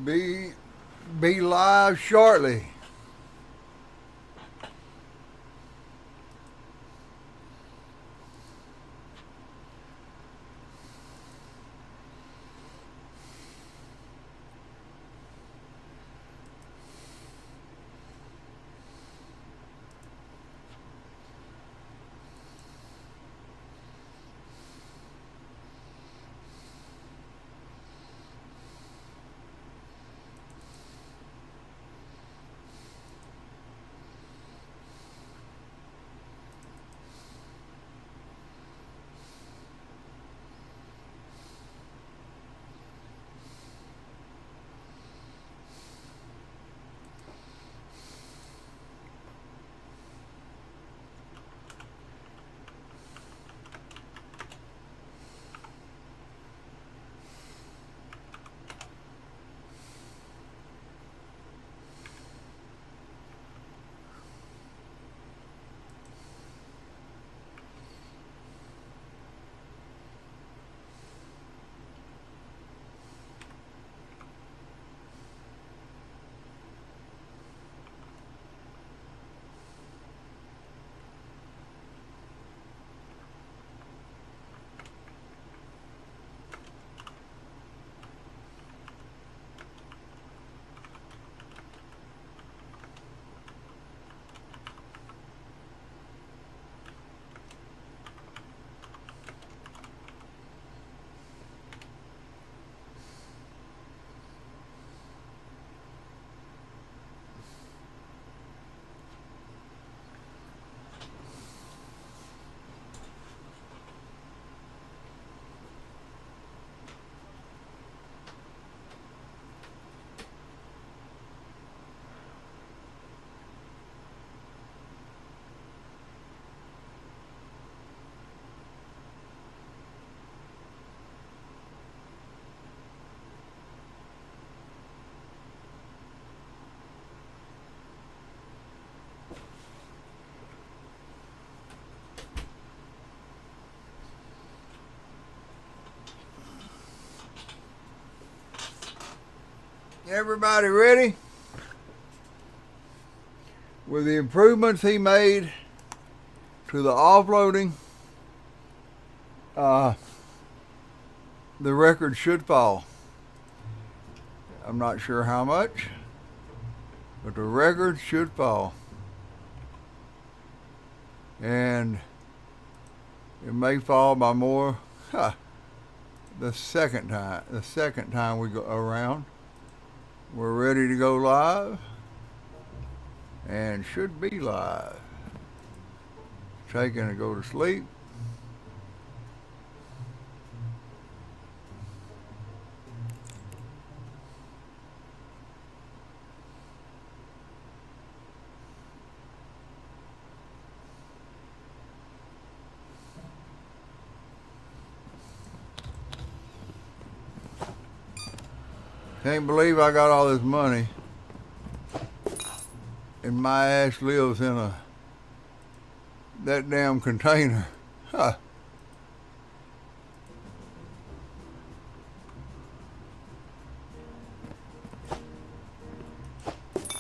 be be live shortly. Everybody ready? With the improvements he made to the offloading, the record should fall. I'm not sure how much, but the record should fall. And it may fall by more the second time we go around. We're ready to go live and should be live. Taking to go to sleep. Can't believe I got all this money and my ass lives in that damn container. Huh.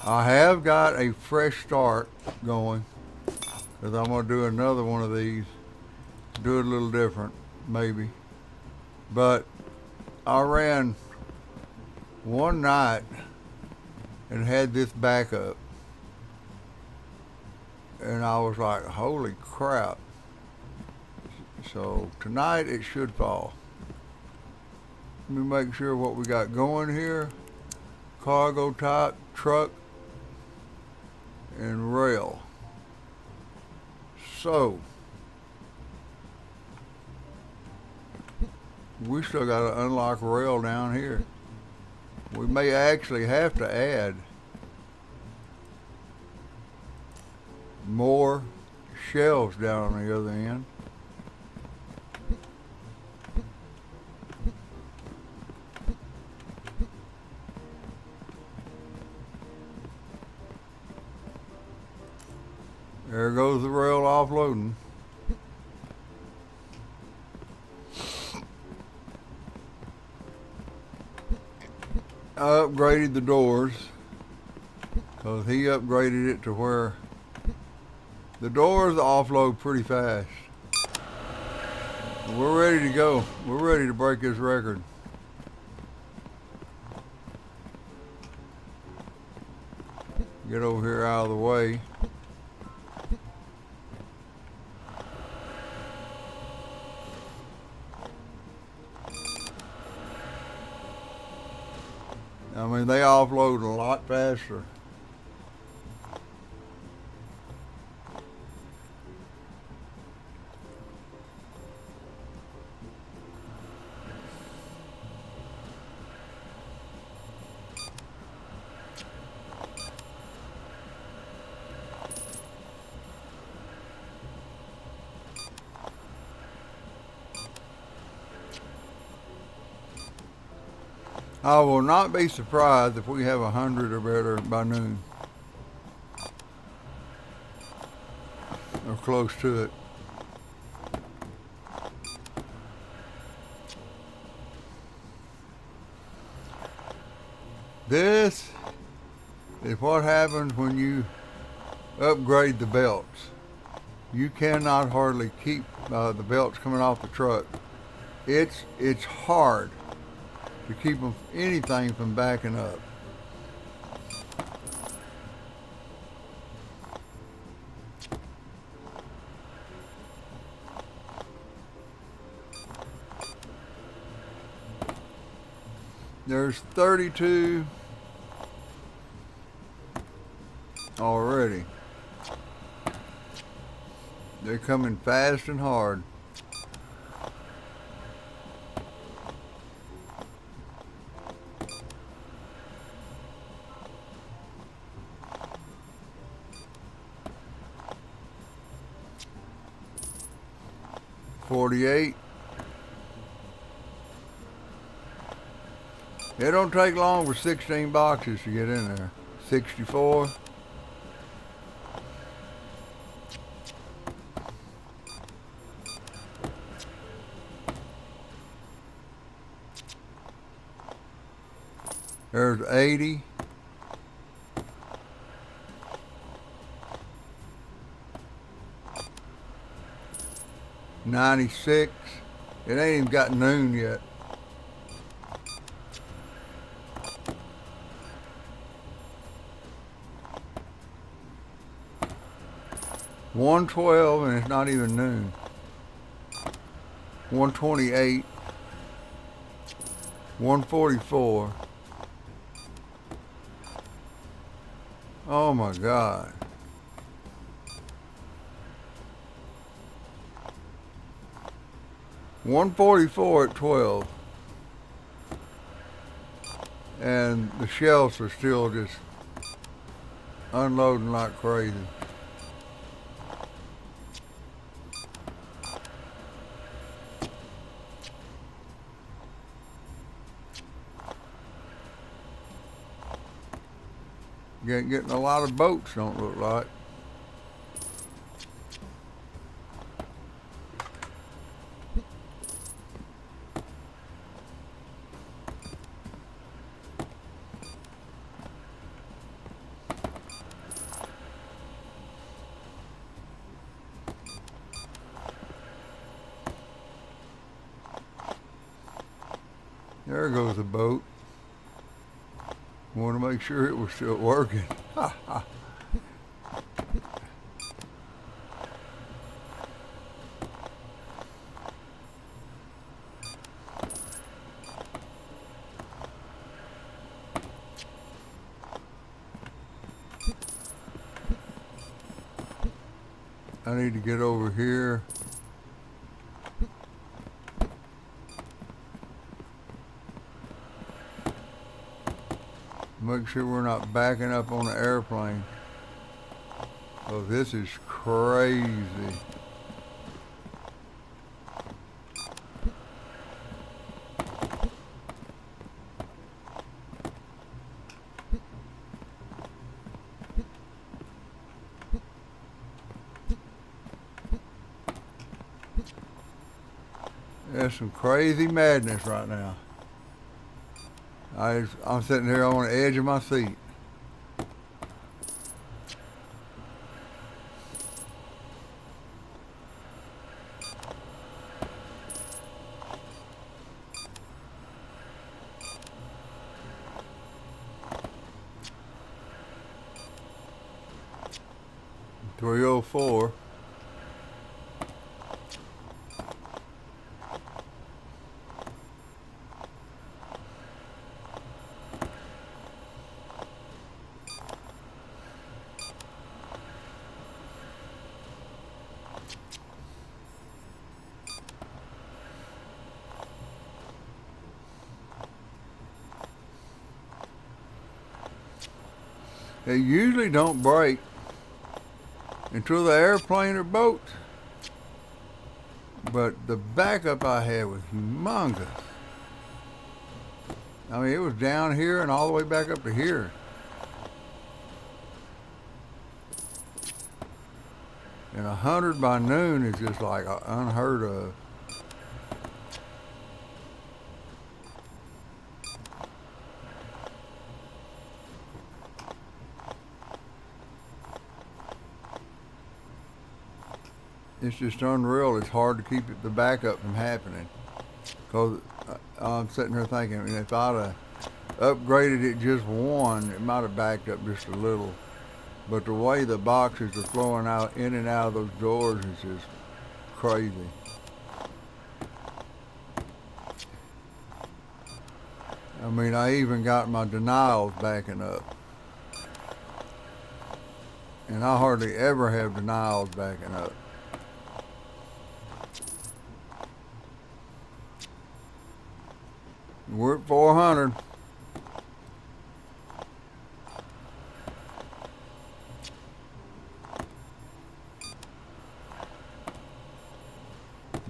I have got a fresh start going because I'm going to do another one of these. Do it a little different, maybe. But I ran one night and had this backup, and I was like, holy crap. So tonight it should fall. Let me make sure what we got going here. Cargo type, truck, and rail. So we still got to unlock rail down here. We may actually have to add more shelves down on the other end. There goes the rail offloading. I upgraded the doors because he upgraded it to where the doors offload pretty fast. We're ready to go. We're ready to break this record. Get over here out of the way. I mean, they offload a lot faster. I will not be surprised if we have 100 or better by noon. Or close to it. This is what happens when you upgrade the belts. You cannot hardly keep the belts coming off the truck. It's hard to keep anything from backing up. There's 32 already. They're coming fast and hard. $48. It don't take long for 16 boxes to get in there. 64. There's 80. $96. It ain't even got noon yet. $112 and it's not even noon. $128. $144. Oh my God. $144 at 12. And the shelves are still just unloading like crazy. Getting a lot of boats, don't look like. There goes the boat. Want to make sure it was still working. I need to get over here. Make sure we're not backing up on the airplane. Oh, this is crazy. There's some crazy madness right now. I'm sitting here on the edge of my seat. $304. They usually don't break until the airplane or boat. But the backup I had was humongous. I mean, it was down here and all the way back up to here. And 100 by noon is just like unheard of. It's just unreal. It's hard to keep the backup from happening. Because I'm sitting here thinking, if I'd have upgraded it just one, it might have backed up just a little. But the way the boxes are flowing out in and out of those doors is just crazy. I mean, I even got my denials backing up. And I hardly ever have denials backing up. We're at 400.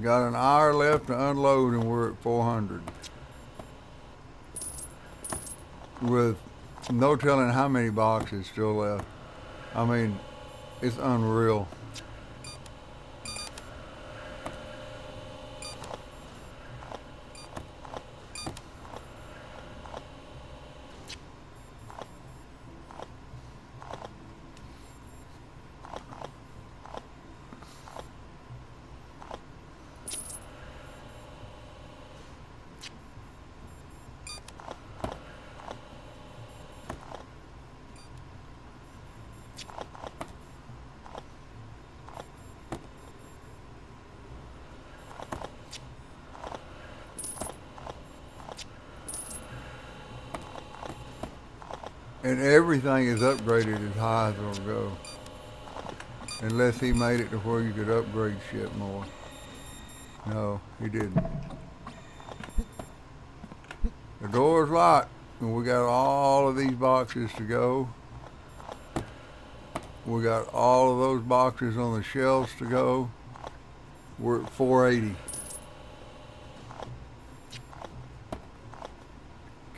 Got an hour left to unload and we're at 400. With no telling how many boxes still left. I mean, it's unreal. And everything is upgraded as high as it'll go. Unless he made it to where you could upgrade shit more. No, he didn't. The door's locked, and we got all of these boxes to go. We got all of those boxes on the shelves to go. We're at 480.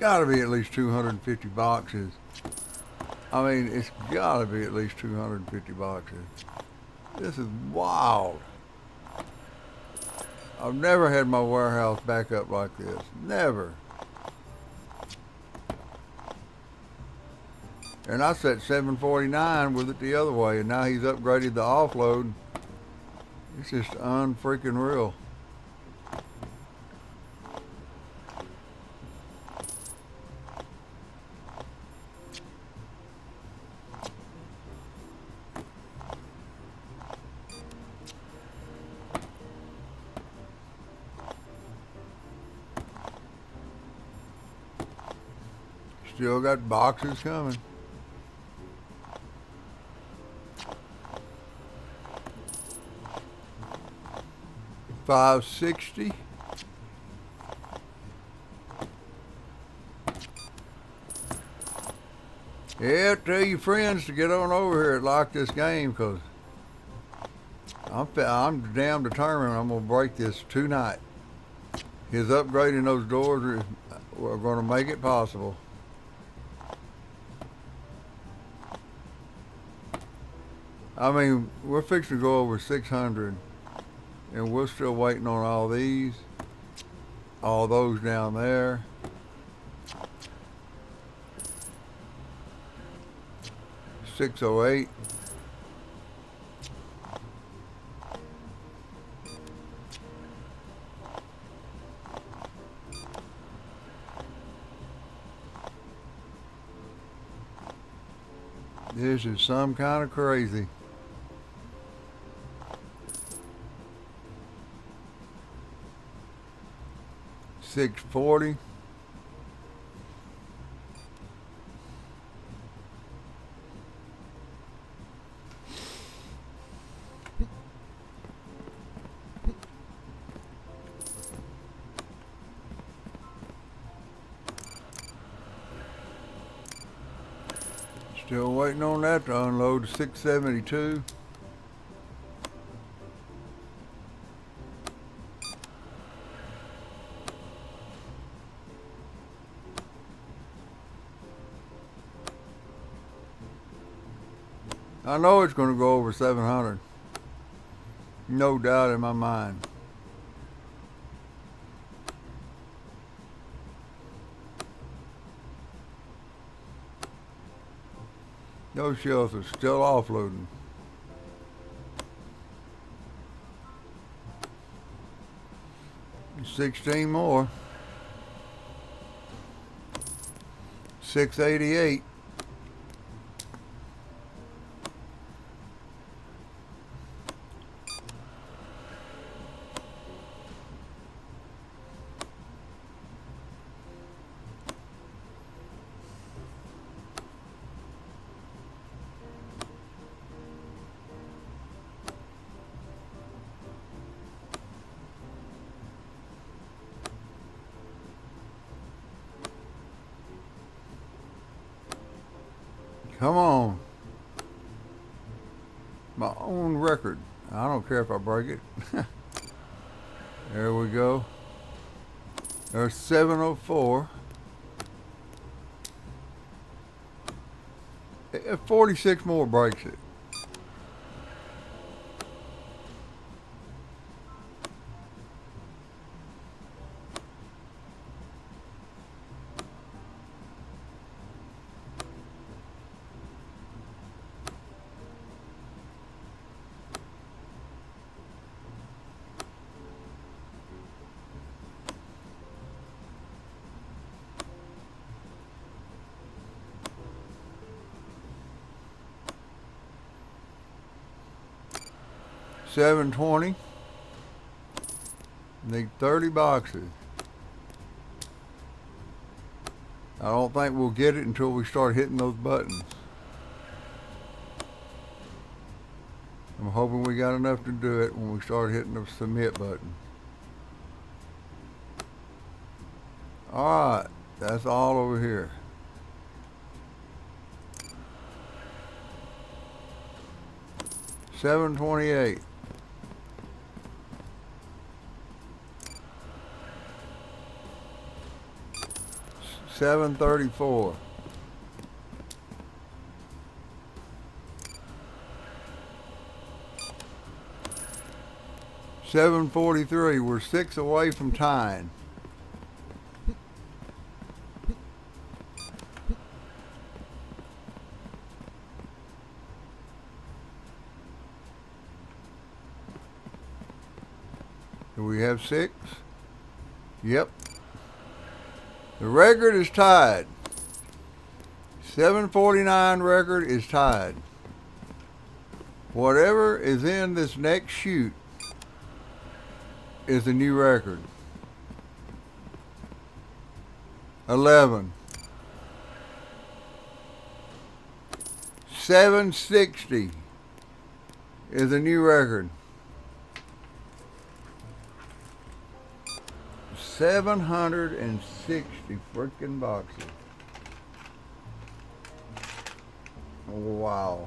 Gotta be at least 250 boxes. I mean, it's gotta be at least 250 boxes. This is wild. I've never had my warehouse back up like this. Never. And I set 749 with it the other way, and now he's upgraded the offload. It's just unfreaking real. Still got boxes coming. $560. Yeah, tell your friends to get on over here and lock this game, because I'm damn determined I'm going to break this tonight. His upgrading those doors are going to make it possible. I mean, we're fixing to go over 600, and we're still waiting on all these, all those down there. 608. This is some kind of crazy. $6.40. Still waiting on that to unload. $6.72. I know it's going to go over 700. No doubt in my mind. Those shells are still offloading. $16 more. $6.88. Come on. My own record. I don't care if I break it. There we go. There's 704. 46 more breaks it. $7.20. Need 30 boxes. I don't think we'll get it until we start hitting those buttons. I'm hoping we got enough to do it when we start hitting the submit button. Alright, that's all over here. $7.28. $7.34. $7.43. We're 6 away from tying. Do we have 6? Yep. The record is tied. 749 record is tied. Whatever is in this next chute is the new record. 11. 760 is a new record. 760 freaking boxes. Wow.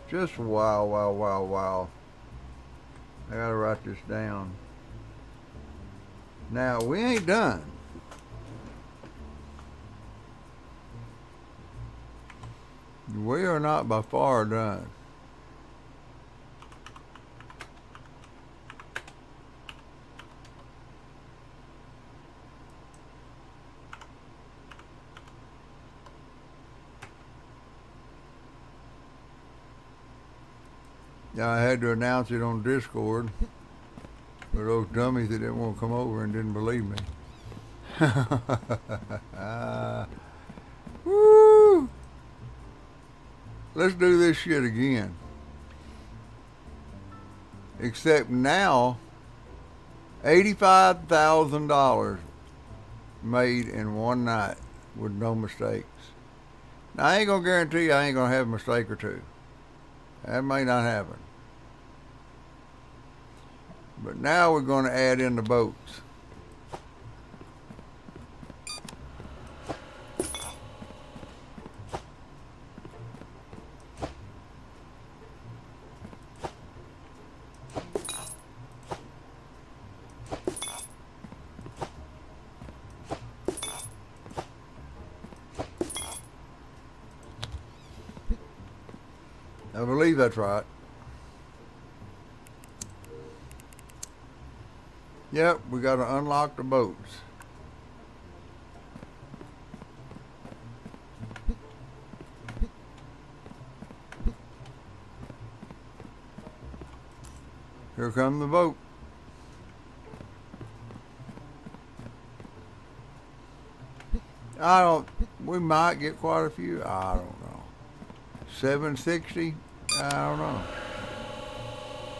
Just wow, wow, wow, wow. I gotta write this down. Now, we ain't done. We are not by far done. I had to announce it on Discord for those dummies that didn't want to come over and didn't believe me. Woo! Let's do this shit again. Except now, $85,000 made in one night with no mistakes. Now, I ain't gonna guarantee you I ain't gonna have a mistake or two. That may not happen. But now we're gonna add in the boats. I believe that's right. Yep, we got to unlock the boats. Here come the boat. We might get quite a few. I don't know. 760? I don't know.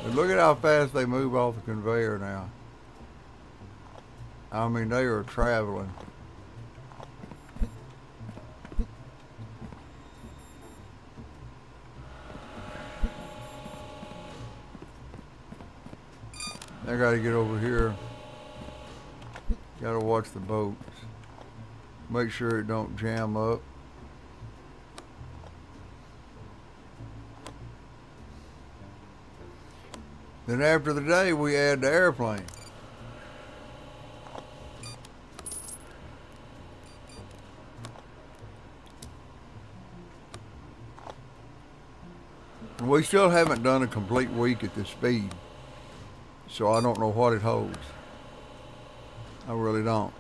But look at how fast they move off the conveyor now. I mean, they are traveling. I gotta get over here. Gotta watch the boats. Make sure it don't jam up. Then after the day, we add the airplane. We still haven't done a complete week at this speed, so I don't know what it holds. I really don't.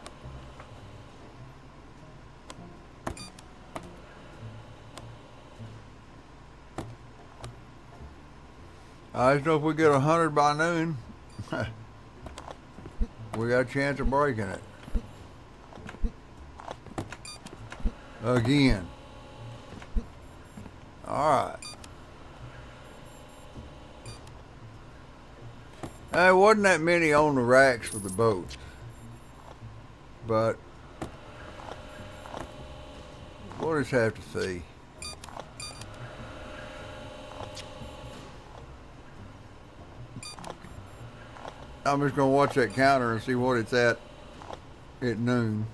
I just know if we get 100 by noon, we got a chance of breaking it. Again. Alright. There wasn't that many on the racks for the boats. But we'll just have to see. I'm just going to watch that counter and see what it's at noon.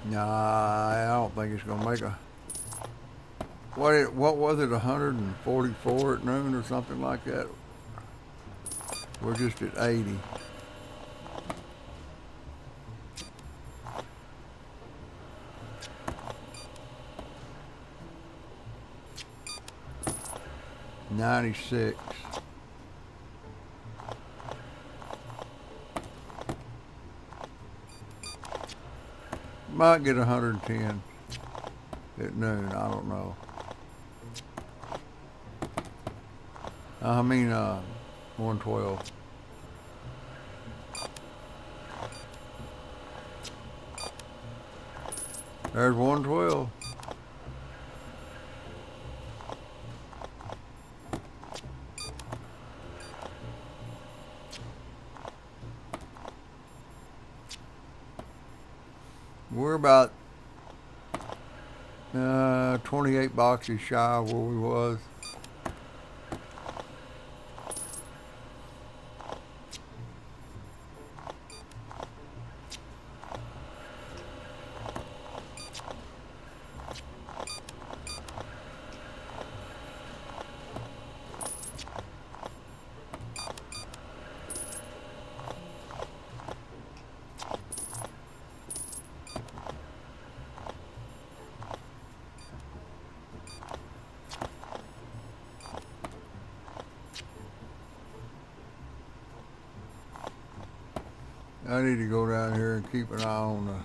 Nah, I don't think it's going to make a... What was it, 144 at noon or something like that? We're just at 80. $96. Might get 110 at noon, I don't know. I mean, 112. There's 112. We're about 28 boxes shy of where we was. I need to go down here and keep an eye on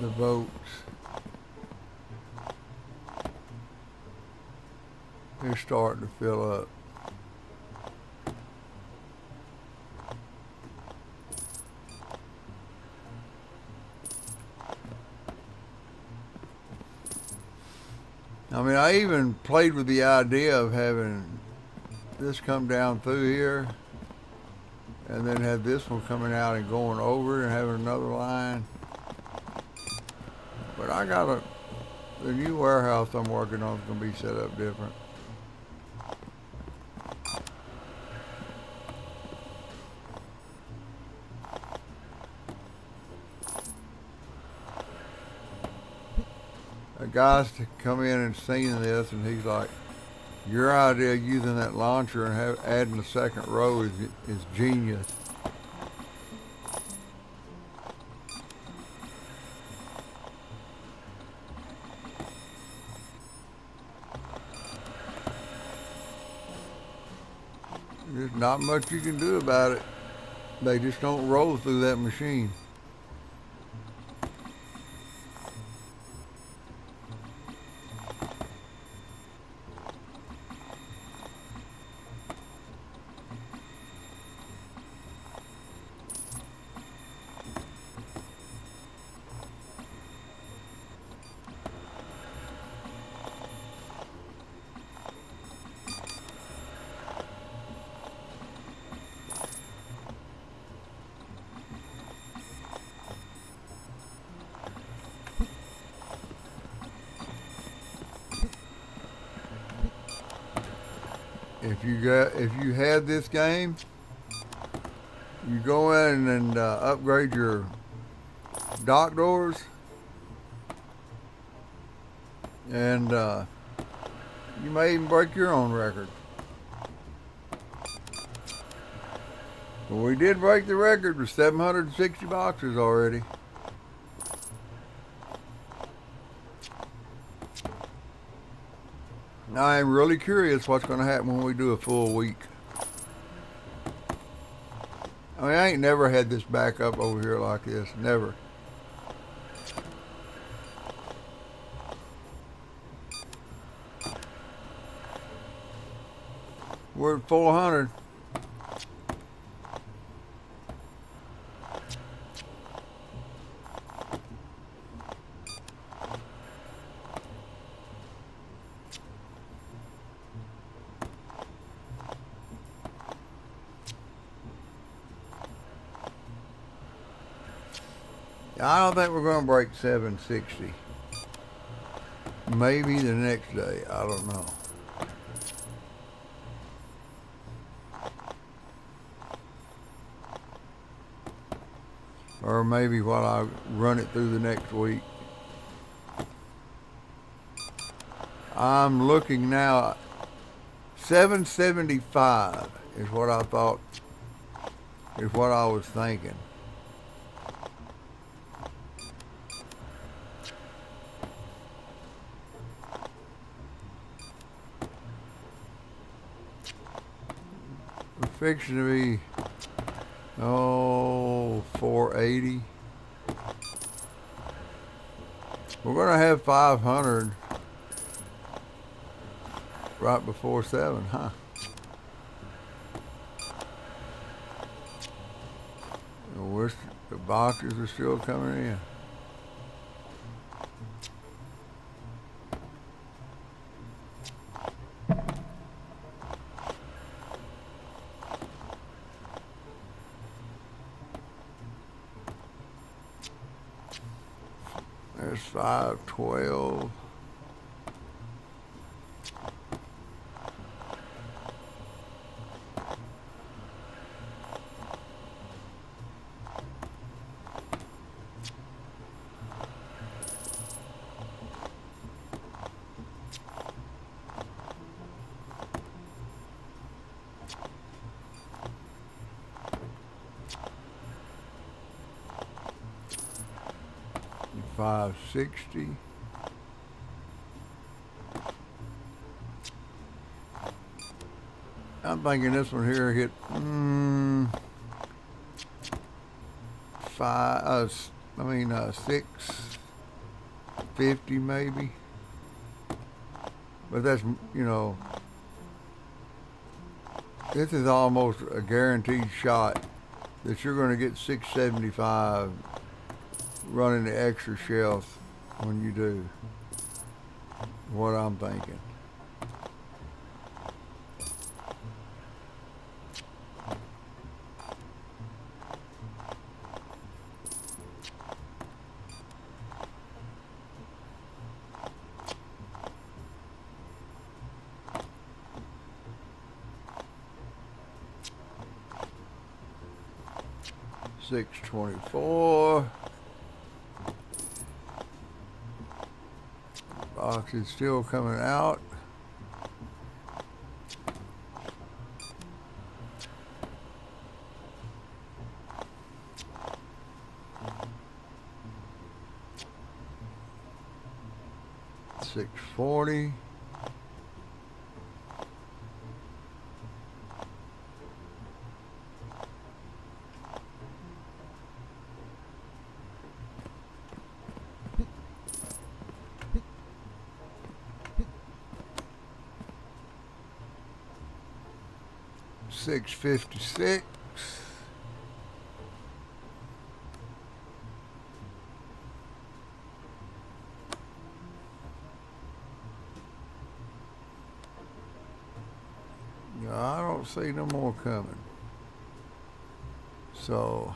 the boats. They're starting to fill up. I mean, I even played with the idea of having this come down through here and then have this one coming out and going over and having another line. But I got the new warehouse I'm working on is going to be set up different. A guy's to come in and seen this, and he's like, your idea of using that launcher and adding the second row is genius. There's not much you can do about it. They just don't roll through that machine. If you had this game, you go in and upgrade your dock doors, and you may even break your own record. Well, we did break the record with 760 boxes already. I am really curious what's going to happen when we do a full week. I mean, I ain't never had this back up over here like this. Never. We're at 400. I don't think we're going to break 760. Maybe the next day. I don't know. Or maybe while I run it through the next week. I'm looking now. 775 is what I thought, is what I was thinking. We're fixing to be, 480. We're going to have 500 right before 7, huh? The boxes are still coming in. There's 512. 560. I'm thinking this one here hit 650 maybe. But that's, you know, this is almost a guaranteed shot that you're going to get 675 running the extra shelf when you do. What I'm thinking. $6.24. Box is still coming out. $6.40. $6.56. I don't see no more coming. So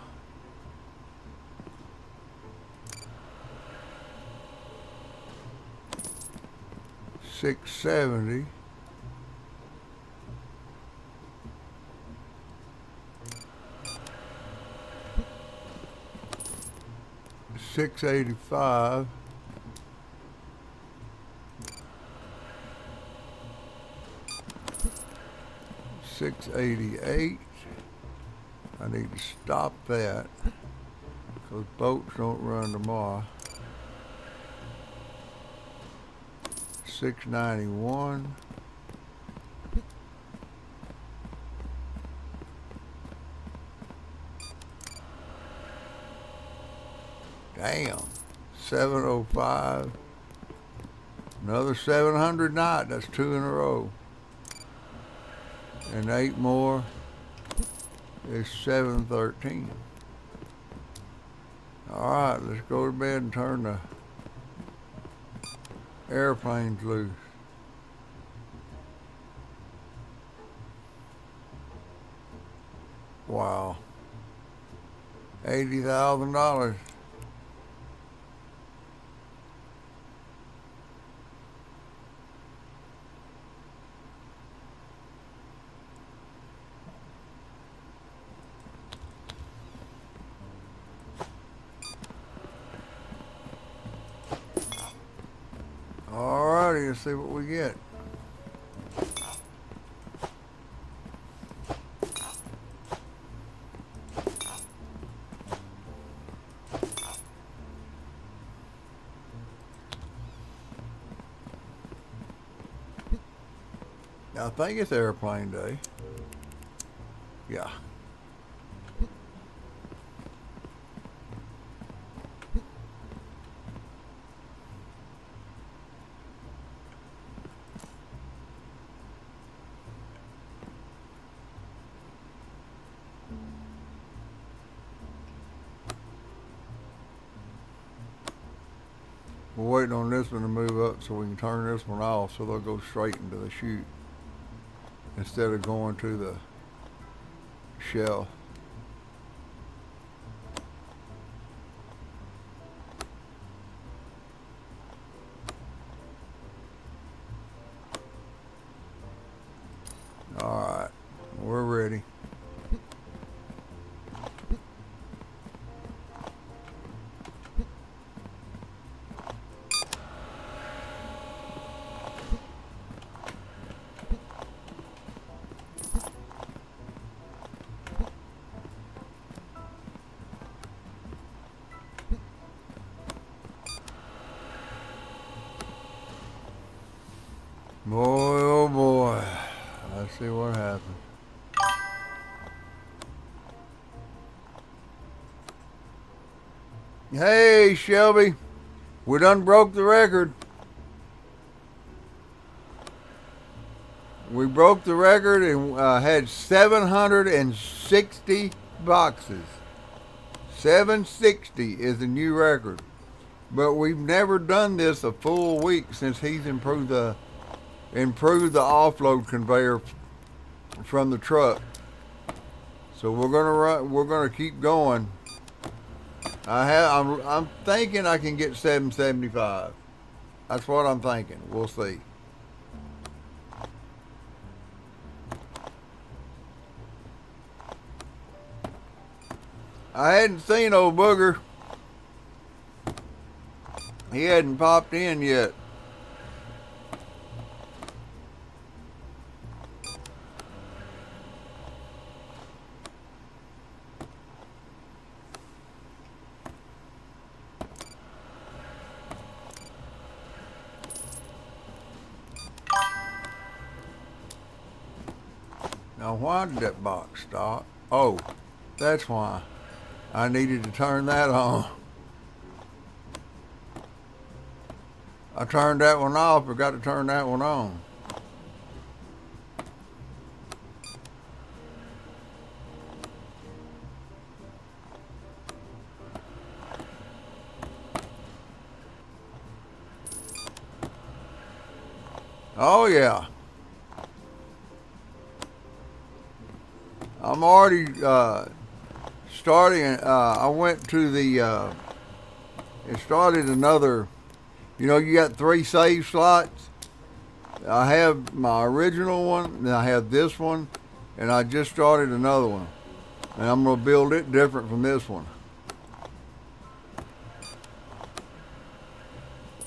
$6.70. $6.85. $6.88. I need to stop that because boats don't run tomorrow. $6.91. Damn. $7.05. Another 700 knot. That's 2 in a row. And 8 more is $7.13. All right, let's go to bed and turn the airplanes loose. Wow. $80,000. Alrighty, let's see what we get. I think it's airplane day. Yeah. We're waiting on this one to move up so we can turn this one off so they'll go straight into the chute instead of going to the shelf. All right, we're ready. Hey, Shelby, we done broke the record. We broke the record and had 760 boxes. 760 is the new record. But we've never done this a full week since he's improved the offload conveyor from the truck. So we're gonna keep going. I'm thinking I can get 775. That's what I'm thinking. We'll see. I hadn't seen old Booger. He hadn't popped in yet. Now, why did that box stop? Oh, that's why. I needed to turn that on. I turned that one off, but got to turn that one on. Oh yeah. I'm already starting. I went to the. It started another. You know, you got 3 save slots. I have my original one, and I have this one, and I just started another one. And I'm going to build it different from this one.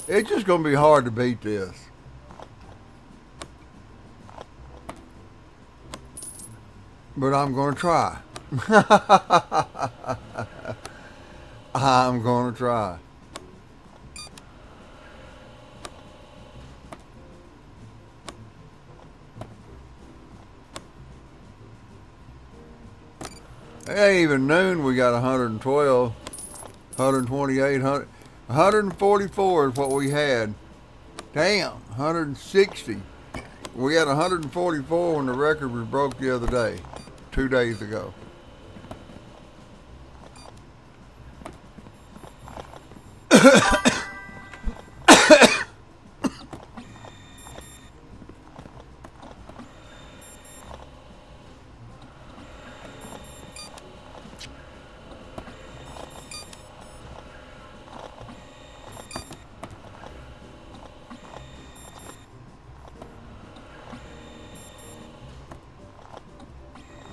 It's just going to be hard to beat this. But I'm going to try. I'm going to try. It ain't even noon. We got 112, 128, 144 is what we had. Damn, 160. We had 144 when the record was broke the other day, 2 days ago.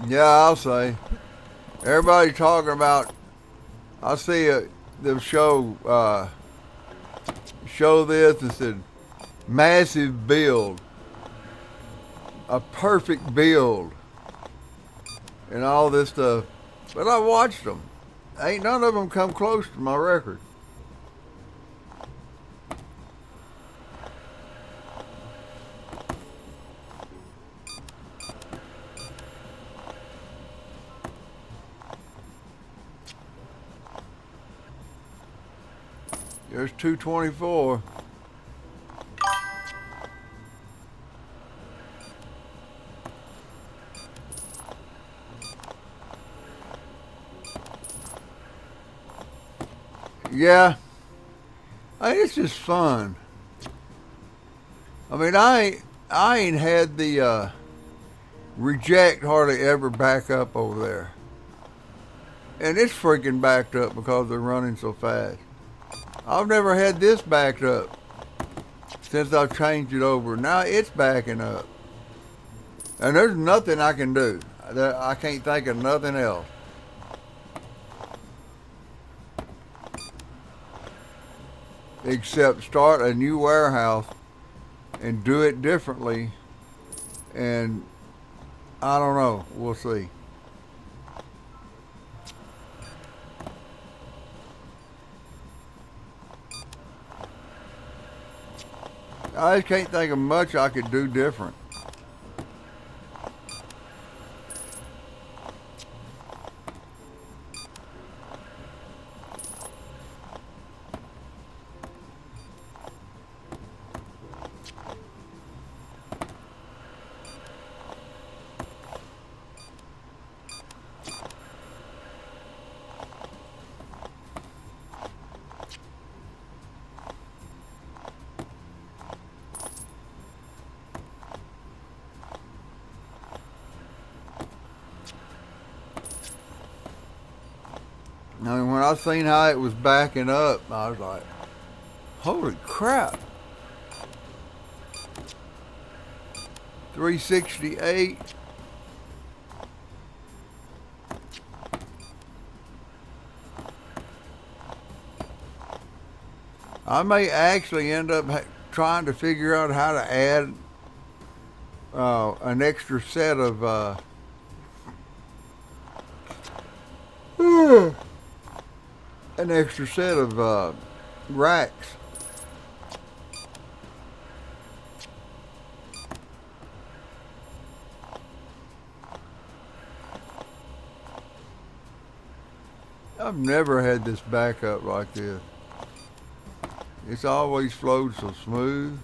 Yeah, I'll say. Everybody talking about. I see them show this and said massive build, a perfect build, and all this stuff. But I watched them. Ain't none of them come close to my record. There's 224. Yeah. It's just fun. I mean, I ain't had the reject hardly ever back up over there. And it's freaking backed up because they're running so fast. I've never had this backed up since I've changed it over. Now it's backing up. And there's nothing I can do. I can't think of nothing else. Except start a new warehouse and do it differently. And I don't know. We'll see. I just can't think of much I could do different. I mean, when I seen how it was backing up, I was like, holy crap. 368. I may actually end up trying to figure out how to add an extra set of racks. I've never had this back up like this. It's always flowed so smooth.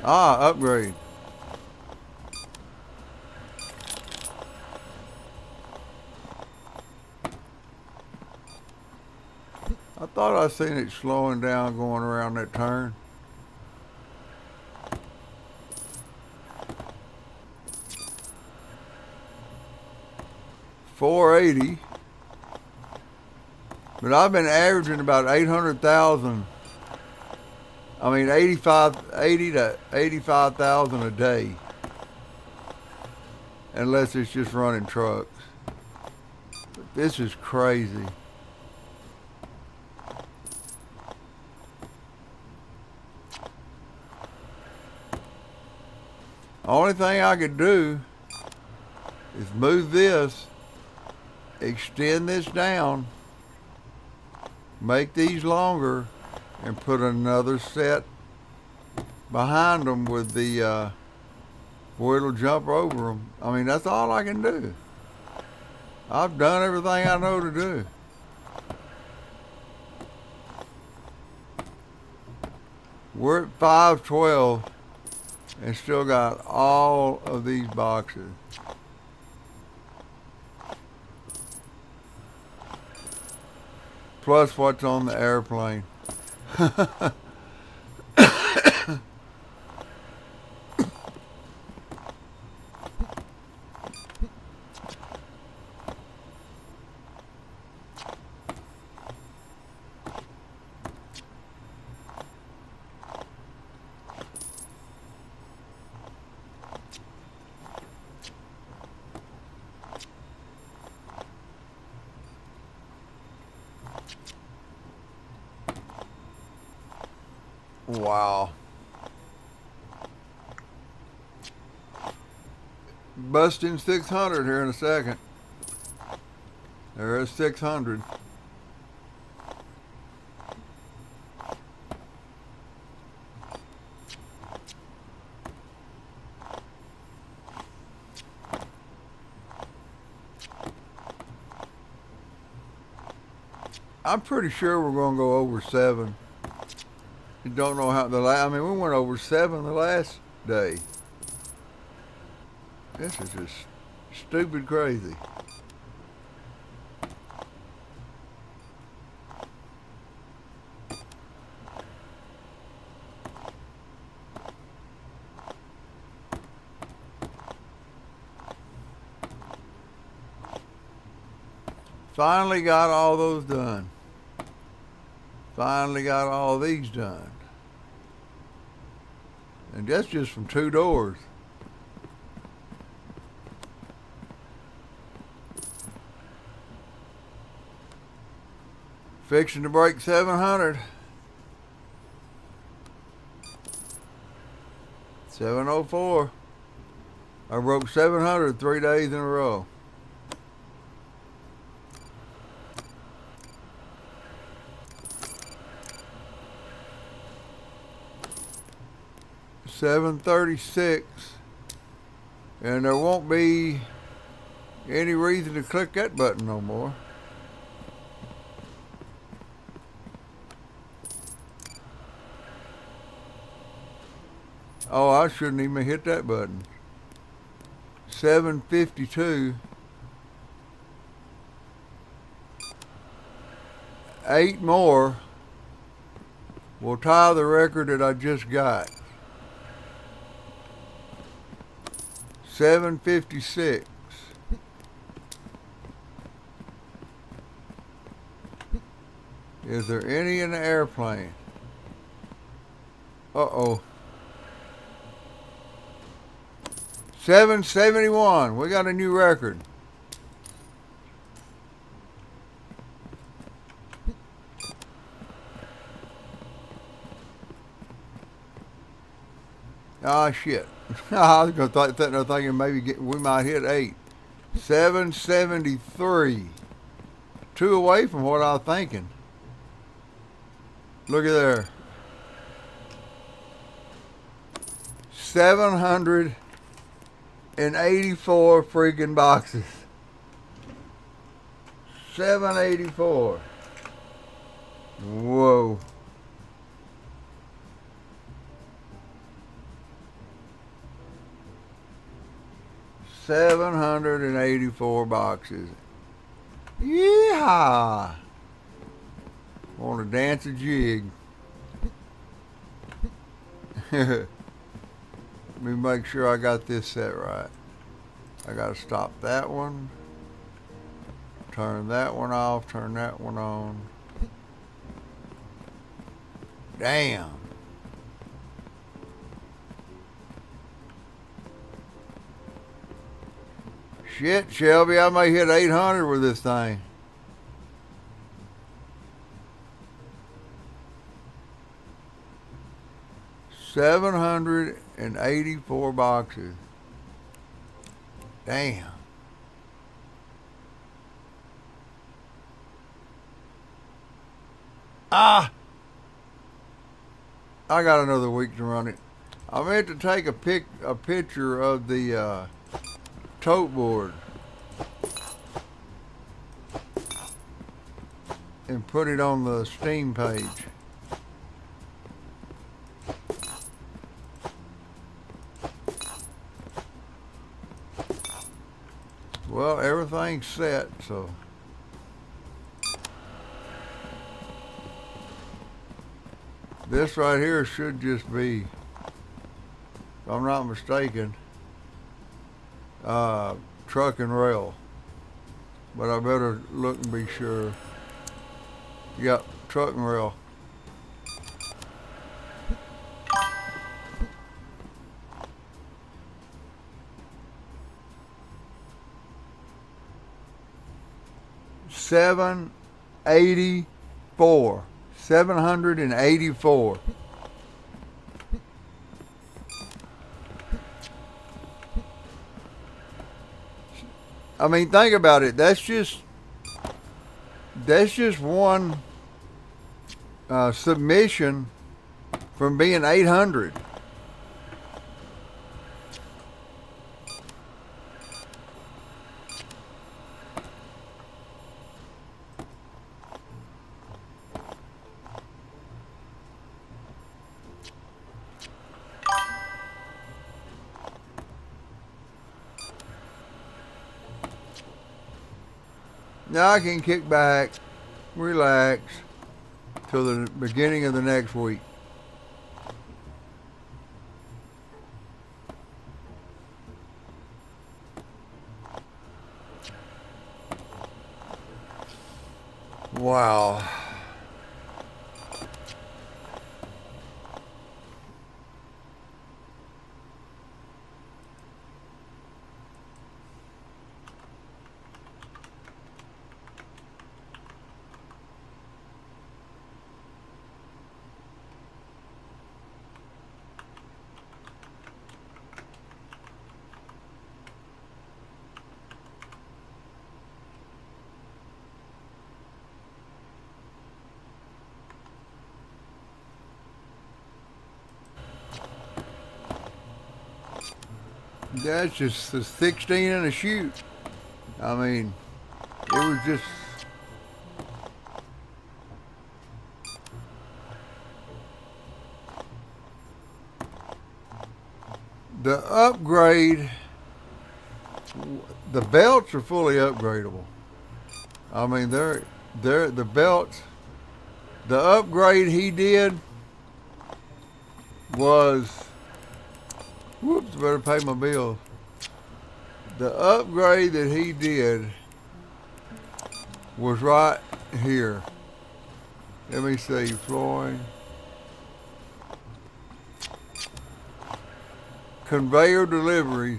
Ah, upgrade. I thought I seen it slowing down going around that turn. $480, but I've been averaging about 800,000. I mean, 80 to 85,000 a day, unless it's just running trucks. But this is crazy. Only thing I could do is move this, extend this down, make these longer, and put another set behind them with the where it'll jump over them. I mean, that's all I can do. I've done everything I know to do. We're at 512 and still got all of these boxes. Plus what's on the airplane. Wow. Busting 600 here in a second. There is 600. I'm pretty sure we're going to go over 7. You don't know how I mean, we went over 7 the last day. This is just stupid crazy. Finally got all those done. Finally got all these done. And that's just from 2 doors. Fixing to break 700. 704. I broke 700 3 days in a row. $736, and there won't be any reason to click that button no more. Oh, I shouldn't even hit that button. 752. 8 more will tie the record that I just got. 756. Is there any in the airplane? Uh-oh. 771. We got a new record. Ah, shit. I was going to thinking maybe we might hit 8. 773. 2 away from what I was thinking. Look at there. 784 freaking boxes. 784. Whoa. $784 boxes. Yeehaw! Want to dance a jig. Let me make sure I got this set right. I got to stop that one. Turn that one off. Turn that one on. Damn. Shit, Shelby, I may hit 800 with this thing. $784 boxes. Damn. Ah! I got another week to run it. I meant to take a picture of the tote board and put it on the Steam page. Well, everything's set, so this right here should just be, if I'm not mistaken, truck and rail, but I better look and be sure. Yep, truck and rail. $784. 784. I mean, think about it. That's just one submission from being 800. Now I can kick back, relax, till the beginning of the next week. Wow. That's just a 16 and a shoot. I mean, it was just the upgrade. The belts are fully upgradable. I mean, they're the belts. The upgrade he did was, whoops, better pay my bill. The upgrade that he did was right here. Let me see, flooring. Conveyor deliveries.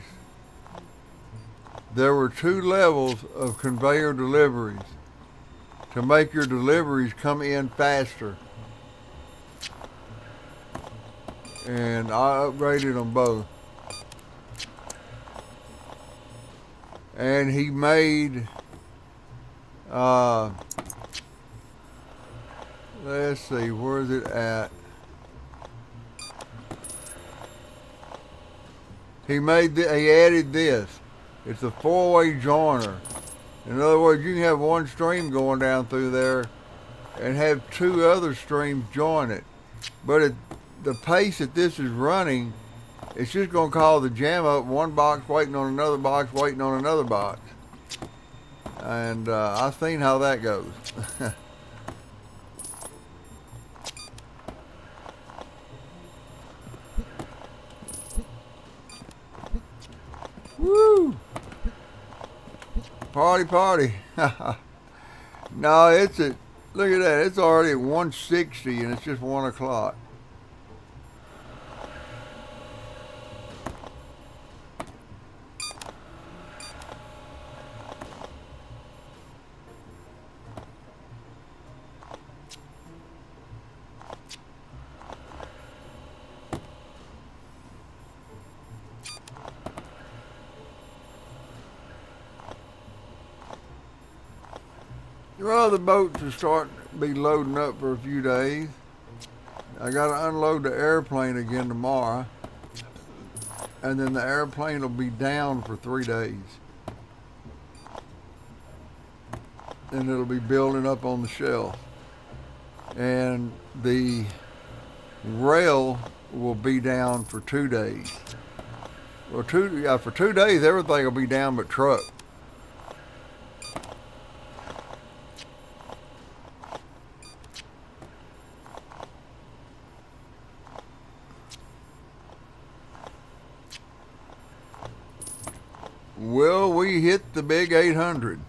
There were 2 levels of conveyor deliveries to make your deliveries come in faster. And I upgraded them both. And he made, let's see, where is it at? He added this. It's a 4-way joiner. In other words, you can have one stream going down through there and have 2 other streams join it. But the pace that this is running, it's just going to cause the jam up, one box waiting on another box, waiting on another box. And I've seen how that goes. Woo! Party, party. No, it's at, look at that, it's already at 160 and it's just 1 o'clock. Well, the boats are starting to be loading up for a few days. I got to unload the airplane again tomorrow. And then the airplane will be down for 3 days. And it'll be building up on the shelf. And the rail will be down for 2 days. Well, for 2 days, everything will be down but truck. Well, we hit the big 800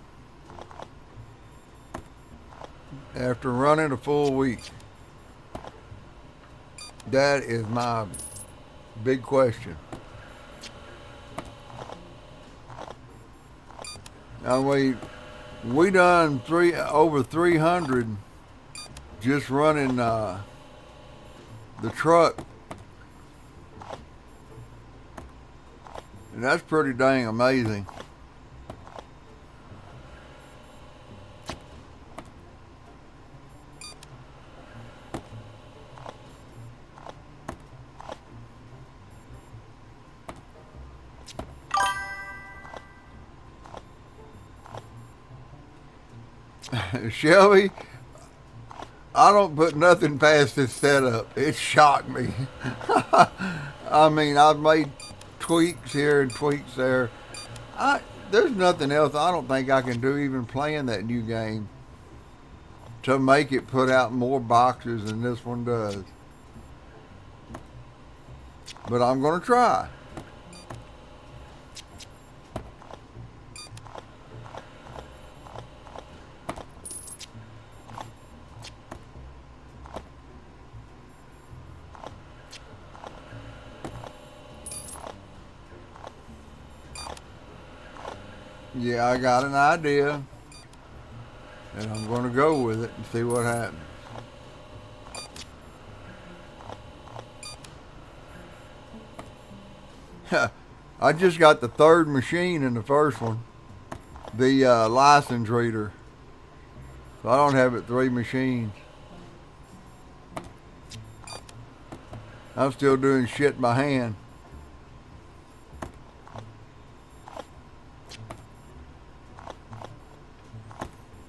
after running a full week. That is my big question. Now we done over 300 just running the truck. And that's pretty dang amazing. Shelby, I don't put nothing past this setup. It shocked me. I mean, I've made tweaks here and tweaks there. There's nothing else I don't think I can do even playing that new game to make it put out more boxes than this one does. But I'm going to try. Yeah, I got an idea, and I'm going to go with it and see what happens. I just got the 3rd machine in the first one, the license reader, so I don't have it 3 machines. I'm still doing shit by hand.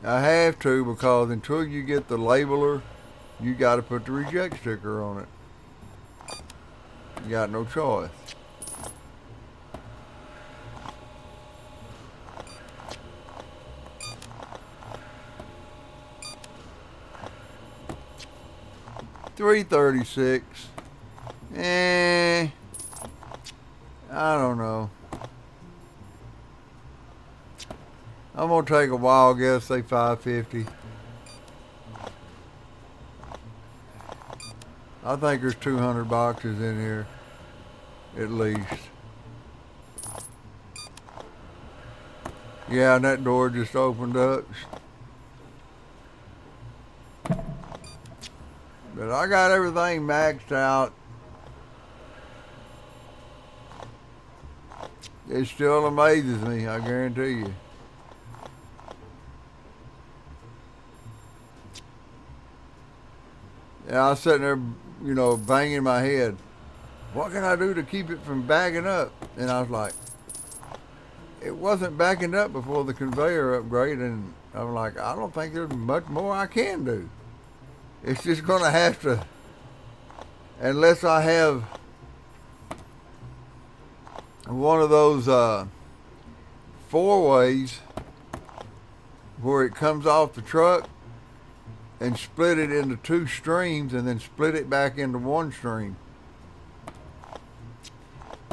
I have to, because until you get the labeler, you got to put the reject sticker on it. You got no choice. $3.36. I don't know. I'm gonna take a wild guess, say 550. I think there's 200 boxes in here, at least. Yeah, and that door just opened up. But I got everything maxed out. It still amazes me, I guarantee you. Yeah, I was sitting there, you know, banging my head. What can I do to keep it from backing up? And I was like, it wasn't backing up before the conveyor upgrade, and I'm like, I don't think there's much more I can do. It's just gonna have to, unless I have one of those four-ways where it comes off the truck and split it into two streams and then split it back into one stream.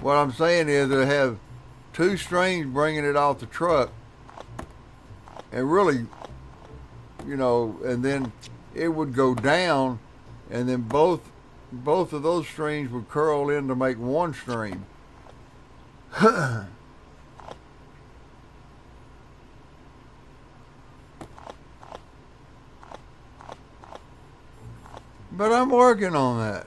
What I'm saying is they have two streams bringing it off the truck, and really, you know, and then it would go down, and then both of those streams would curl in to make one stream. But I'm working on that.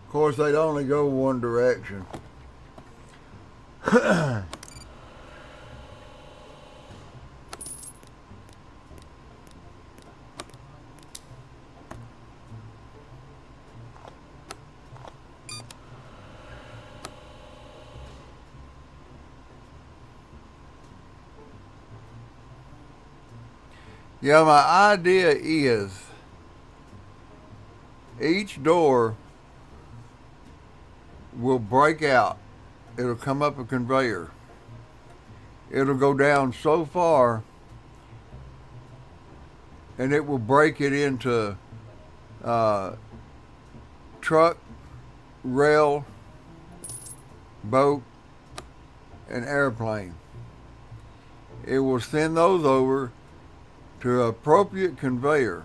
Of course, they'd only go one direction. Yeah, my idea is each door will break out. It'll come up a conveyor. It'll go down so far, and it will break it into truck, rail, boat, and airplane. It will send those over to an appropriate conveyor.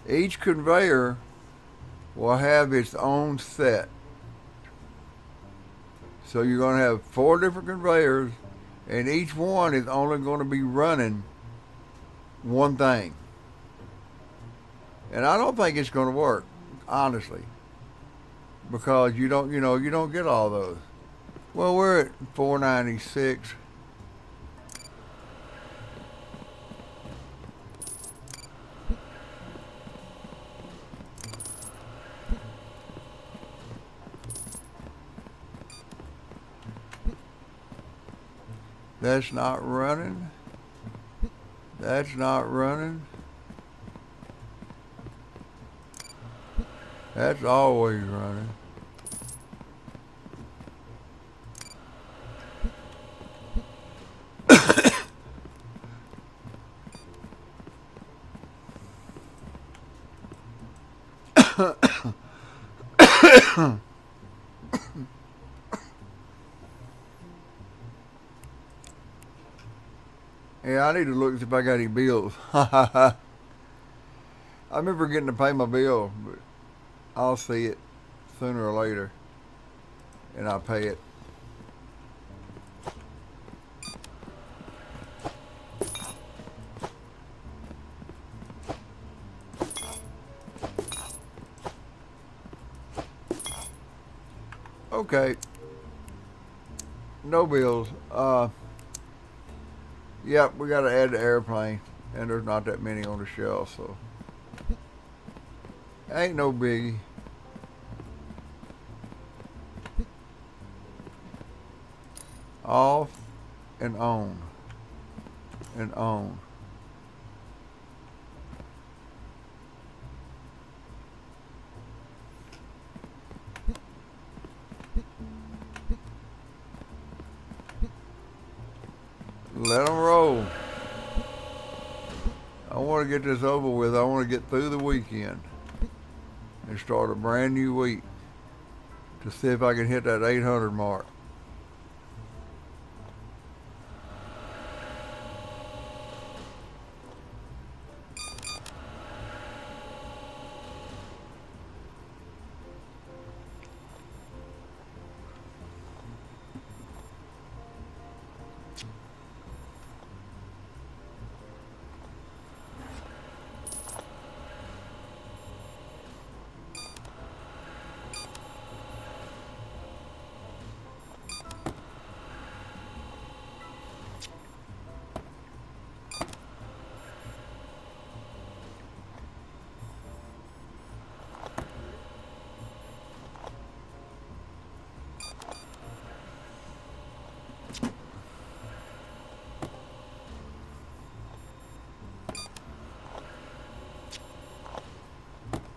Each conveyor will have its own set. So you're going to have 4 different conveyors, and each one is only going to be running one thing. And I don't think it's going to work, honestly, because you don't get all those. Well, we're at 496. That's not running. That's not running. That's always running. Yeah, I need to look see if I got any bills. I remember getting to pay my bill, but I'll see it sooner or later, and I'll pay it. Okay. No bills. Yep, we got to add the airplane, and there's not that many on the shelf, so ain't no biggie. Off and on and on. want to get this over with. I want to get through the weekend and start a brand new week to see if I can hit that 800 mark.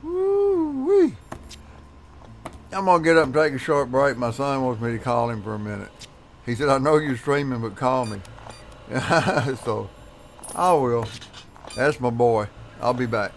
Woo-wee. I'm gonna get up and take a short break. My son wants me to call him for a minute. He said, I know you're streaming, but call me. So I will. That's my boy. I'll be back.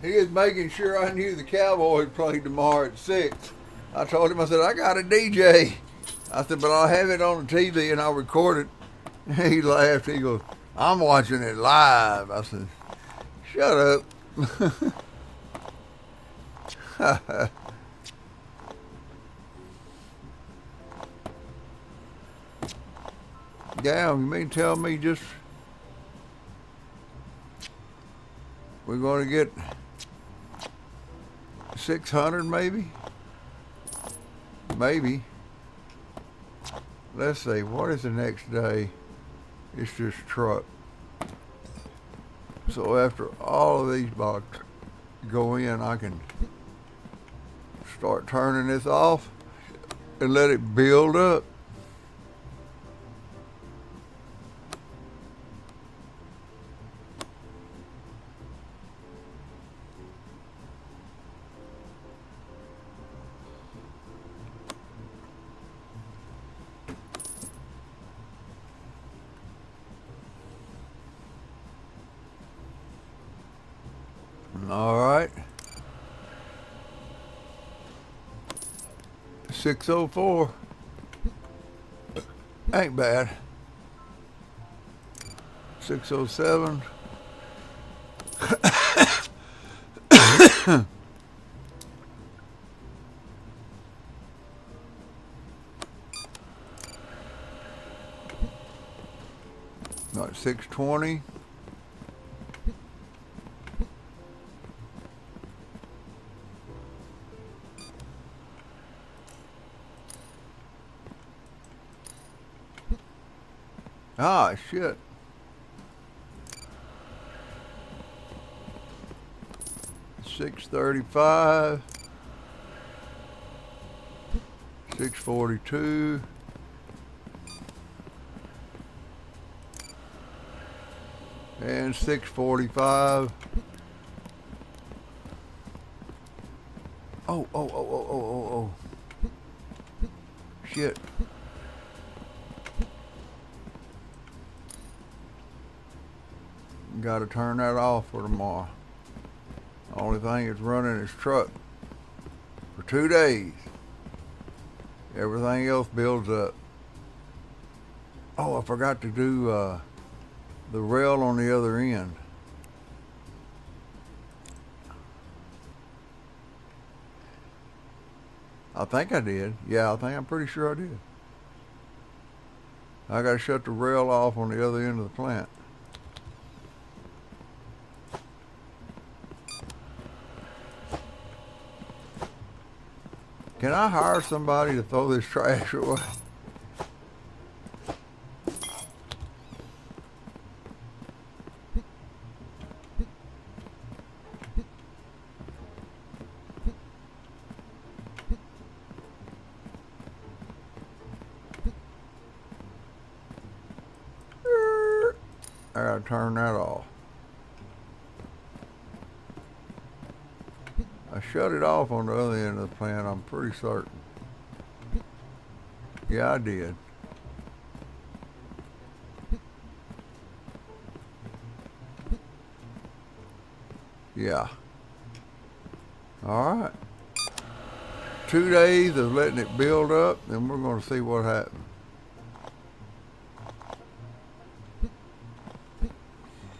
He was making sure I knew the Cowboys played tomorrow at 6. I told him, I said, I got a DJ. I said, but I'll have it on the TV and I'll record it. He laughed. He goes, I'm watching it live. I said, shut up. Yeah, you mean tell me just we're going to get 600 maybe? Maybe. Let's see, what is the next day? It's just truck. So after all of these boxes go in, I can start turning this off and let it build up. All right. 604. Ain't bad. 607. Got 620. Ah, shit. $635, $642, and $645. Oh. Shit. Got to turn that off for tomorrow. Only thing is running is truck for 2 days. Everything else builds up. Oh, I forgot to do the rail on the other end. I think I did. Yeah, I'm pretty sure I did. I got to shut the rail off on the other end of the plant. Can I hire somebody to throw this trash away? I gotta turn that off. I shut it off on the other end of the plant, I'm pretty certain. Yeah, I did. Yeah. All right. 2 days of letting it build up, and we're going to see what happens.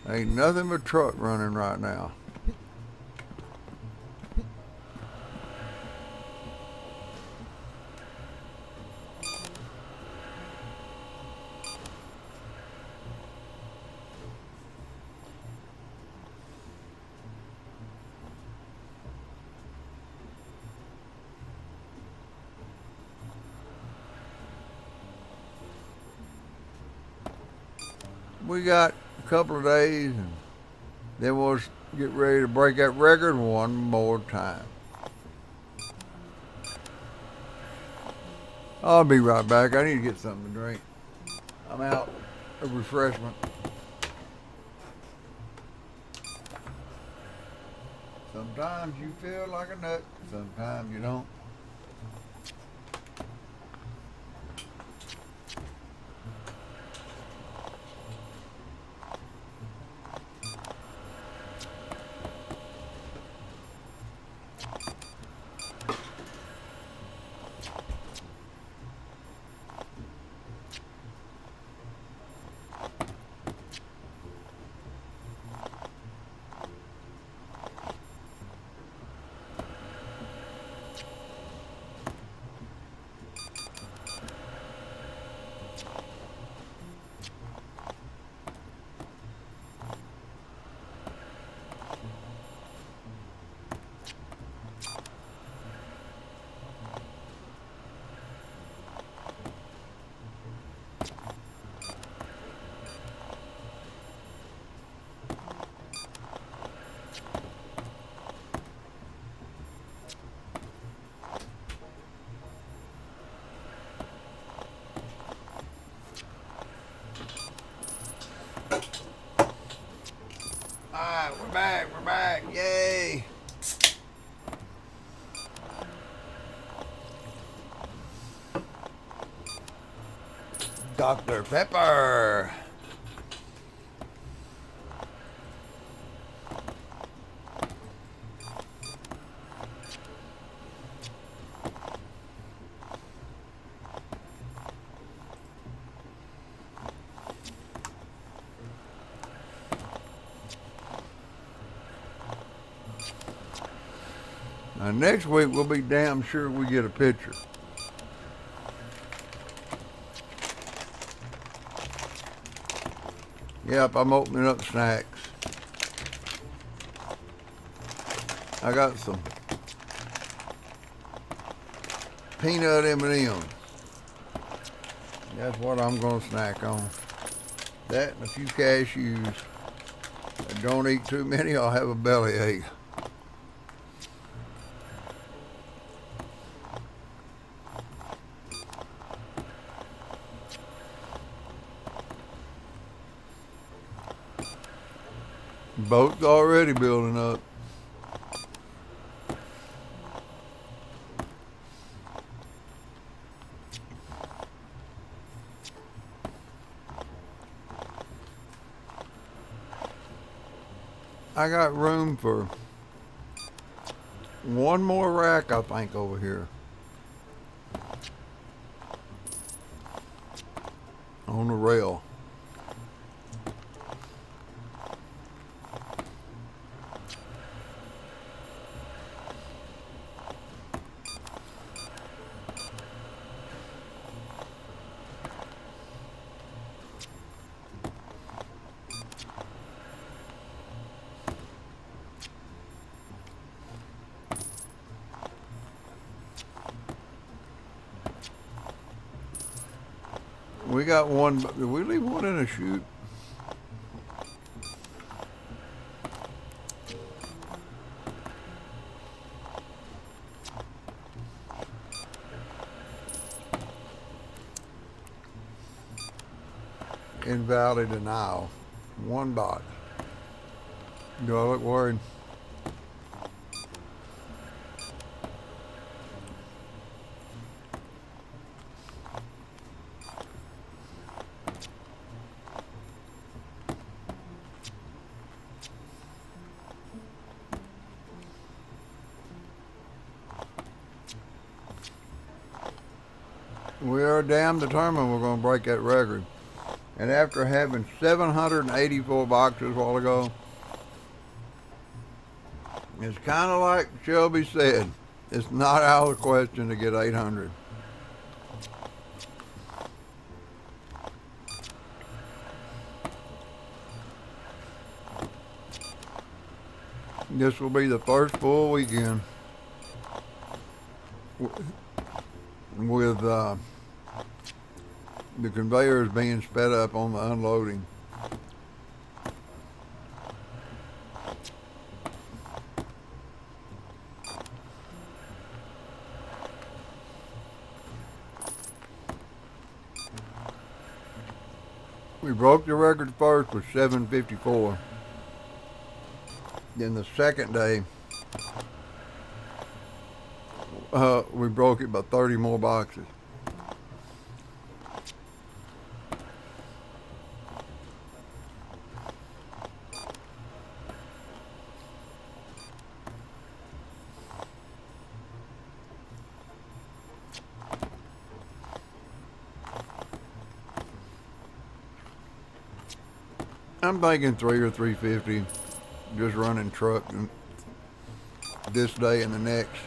Ain't nothing but truck running right now. We got a couple of days, and then we'll get ready to break that record one more time. I'll be right back. I need to get something to drink. I'm out of refreshment. Sometimes you feel like a nut, sometimes you don't. Dr. Pepper. Now next week we'll be damn sure we get a picture. Yep, I'm opening up snacks. I got some peanut M&Ms. That's what I'm gonna snack on. That and a few cashews. If I don't eat too many, I'll have a bellyache. Boat's already building up. I got room for one more rack, I think, over here. On the rail. We got one. Did we leave one in a chute? Invalid denial. One box. Do I look worried? We are damn determined we're going to break that record. And after having 784 boxes a while ago, it's kind of like Shelby said, it's not out of the question to get 800. This will be the first full weekend with the conveyors being sped up on the unloading. We broke the record first with 754. Then the second day, we broke it by 30 more boxes. I'm thinking 3 or 350, just running truck this day and the next.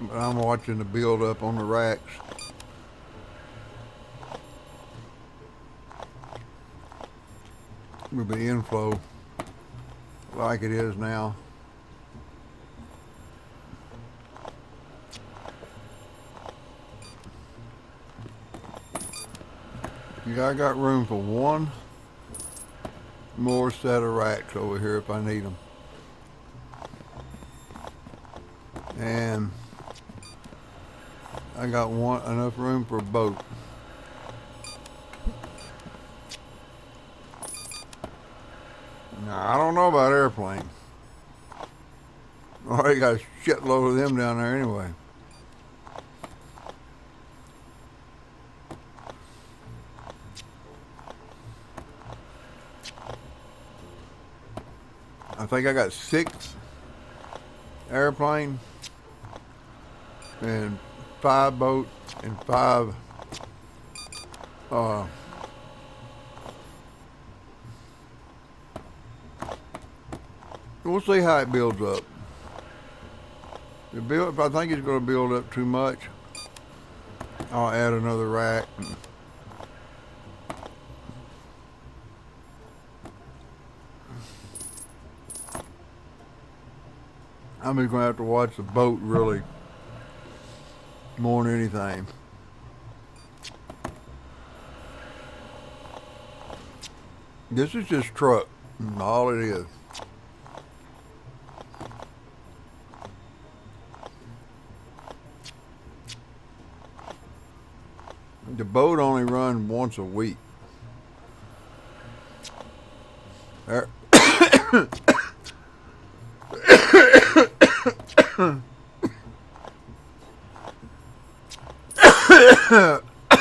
But I'm watching the build up on the racks. With the inflow like it is now. Yeah, I got room for one more set of racks over here if I need them. And I got enough room for a boat. Now, I don't know about airplanes. I already got a shitload of them down there anyway. think I got 6 airplanes and 5 boats and 5 we'll see how it builds up. If I think it's going to build up too much, I'll add another rack. I'm just going to have to watch the boat really more than anything. This is just truck, all it is. The boat only runs once a week.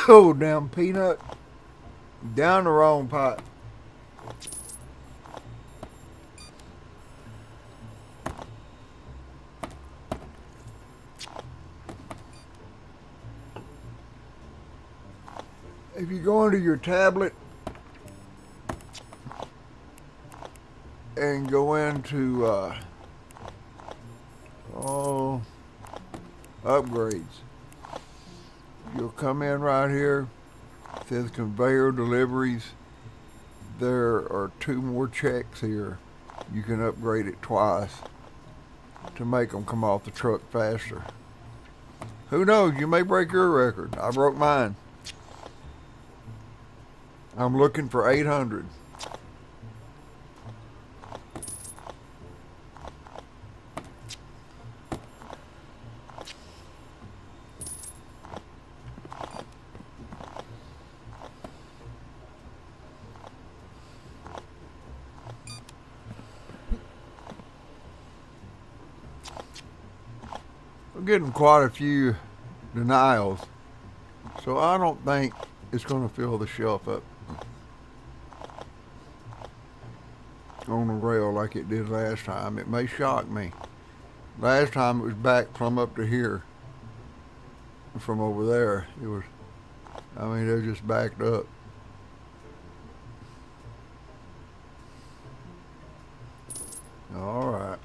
Oh, damn peanut. Down the wrong pot. If you go into your tablet and go into upgrades, you'll come in right here. It says conveyor deliveries. There are 2 more checks here. You can upgrade it twice to make them come off the truck faster. Who knows? You may break your record. I broke mine. I'm looking for 800. We're getting quite a few denials, so I don't think it's going to fill the shelf up on the rail like it did last time. It may shock me. Last time it was back from up to here. From over there, it was, I mean, they're just backed up. All right.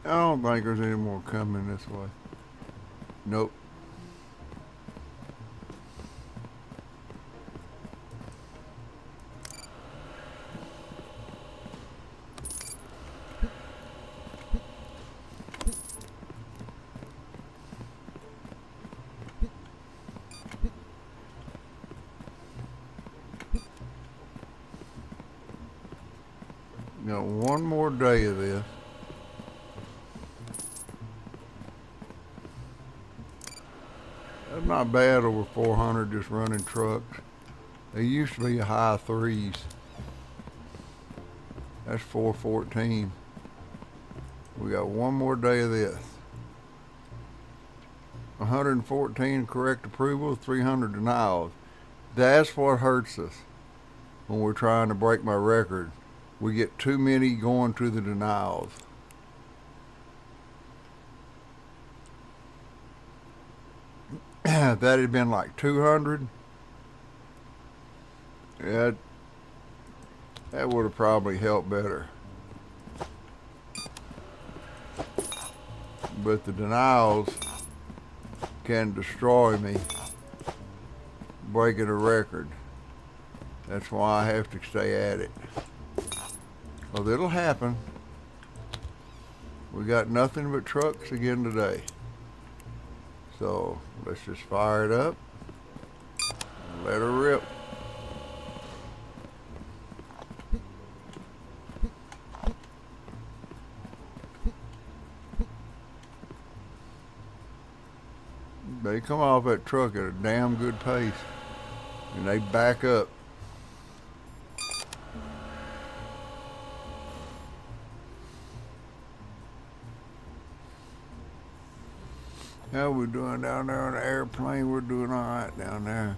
I don't think there's any more coming this way. Nope. Got one more day of this. That's not bad over 400 just running trucks. They used to be high 3s. That's 414. We got one more day of this. 114 correct approvals, 300 denials. That's what hurts us when we're trying to break my record. We get too many going to the denials. If that had been like 200, yeah, that would have probably helped better. But the denials can destroy me, breaking a record. That's why I have to stay at it. Well, it'll happen. We got nothing but trucks again today. So let's just fire it up and let her rip. They come off that truck at a damn good pace and they back up. How we doing down there on the airplane? We're doing all right down there.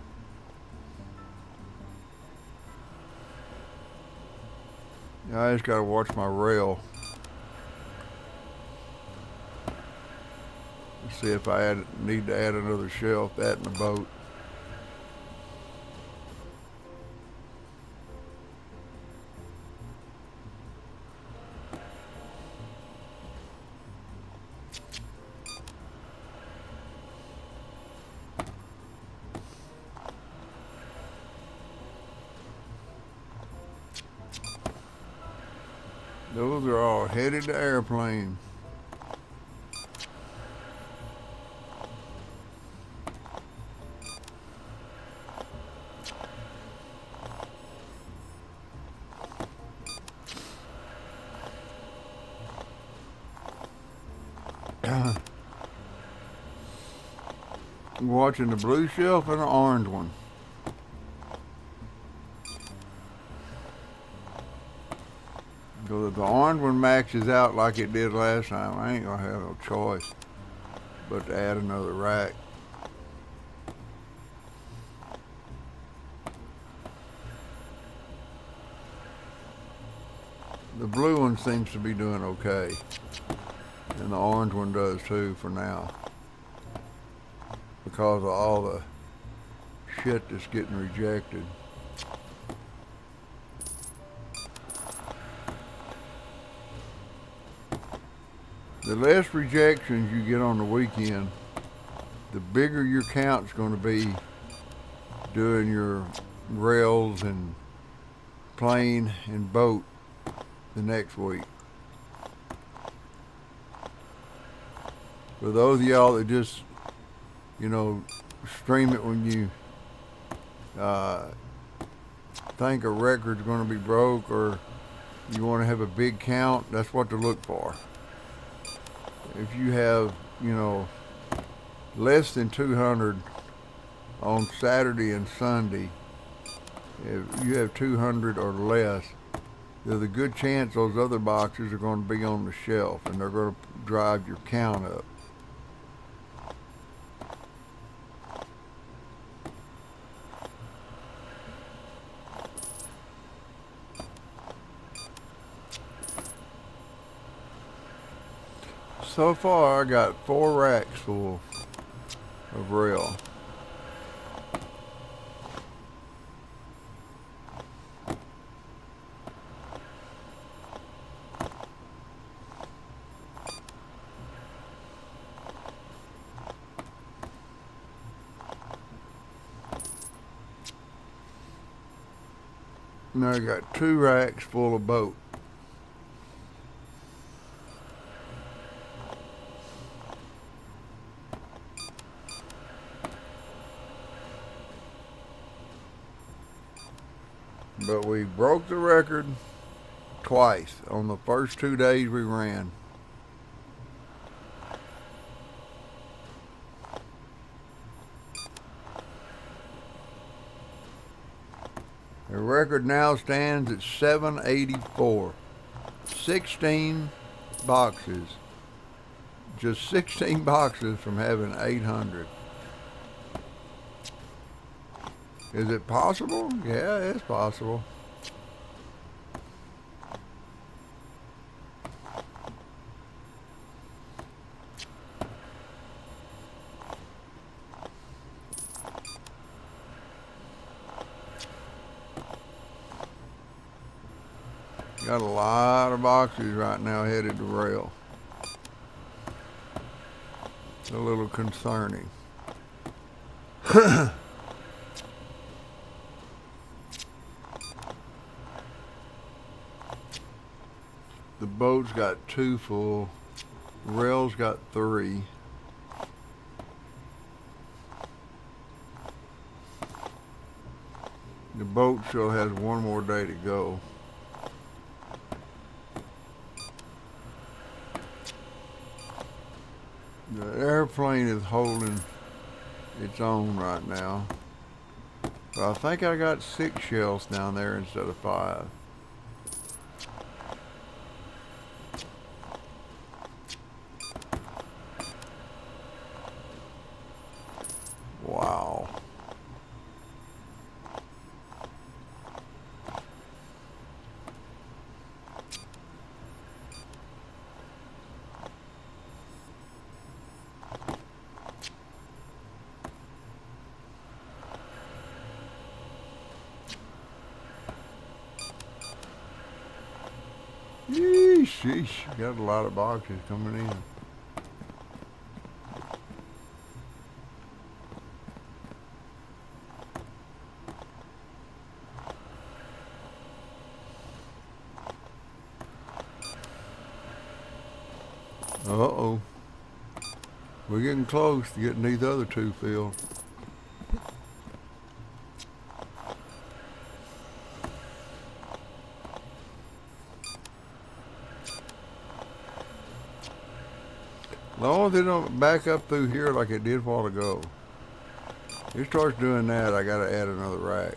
I just gotta watch my rail. See if I need to add another shelf, that in the boat. Those are all headed to airplane. Watching the blue shelf and the orange one. Because if the orange one maxes out like it did last time, I ain't gonna have no choice but to add another rack. The blue one seems to be doing okay, and the orange one does too for now, because of all the shit that's getting rejected. The less rejections you get on the weekend, the bigger your count's going to be doing your rails and plane and boat the next week. For those of y'all that just, stream it when you think a record's going to be broke or you want to have a big count, that's what to look for. If you have, less than 200 on Saturday and Sunday, if you have 200 or less, there's a good chance those other boxes are going to be on the shelf and they're going to drive your count up. So far, I got 4 racks full of rail. Now I got 2 racks full of boat. But we broke the record twice on the first 2 days we ran. The record now stands at 784. 16 boxes. Just 16 boxes from having 800. Is it possible? Yeah, it's possible. Got a lot of boxes right now headed to rail. It's a little concerning. The boat's got 2 full. Rail's got 3. The boat still has 1 more day to go. The airplane is holding its own right now. But I think I got 6 shelves down there instead of 5. Sheesh. Got a lot of boxes coming in. Uh-oh. We're getting close to getting these other two filled. As long as it don't back up through here like it did a while ago. If it starts doing that, I gotta add another rack.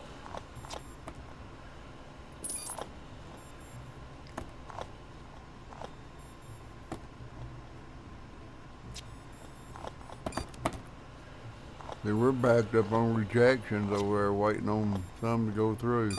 See, we're backed up on rejections over there waiting on some to go through.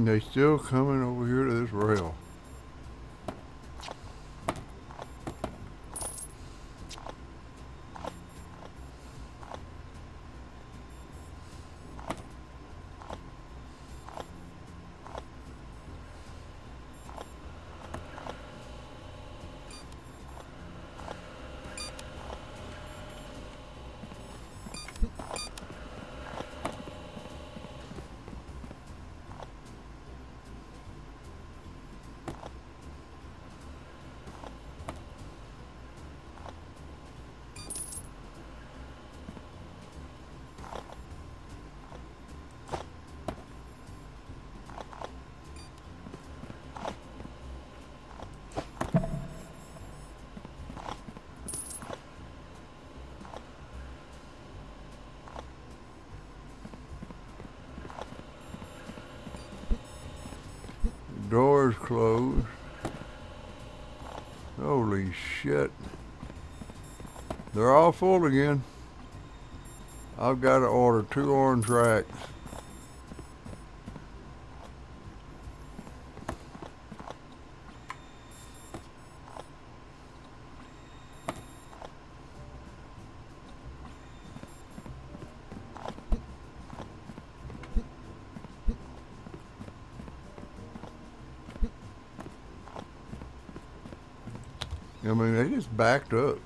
They still coming over here to this rail. Doors closed. Holy shit. They're all full again. I've got to order 2 orange racks. I mean, they just backed up.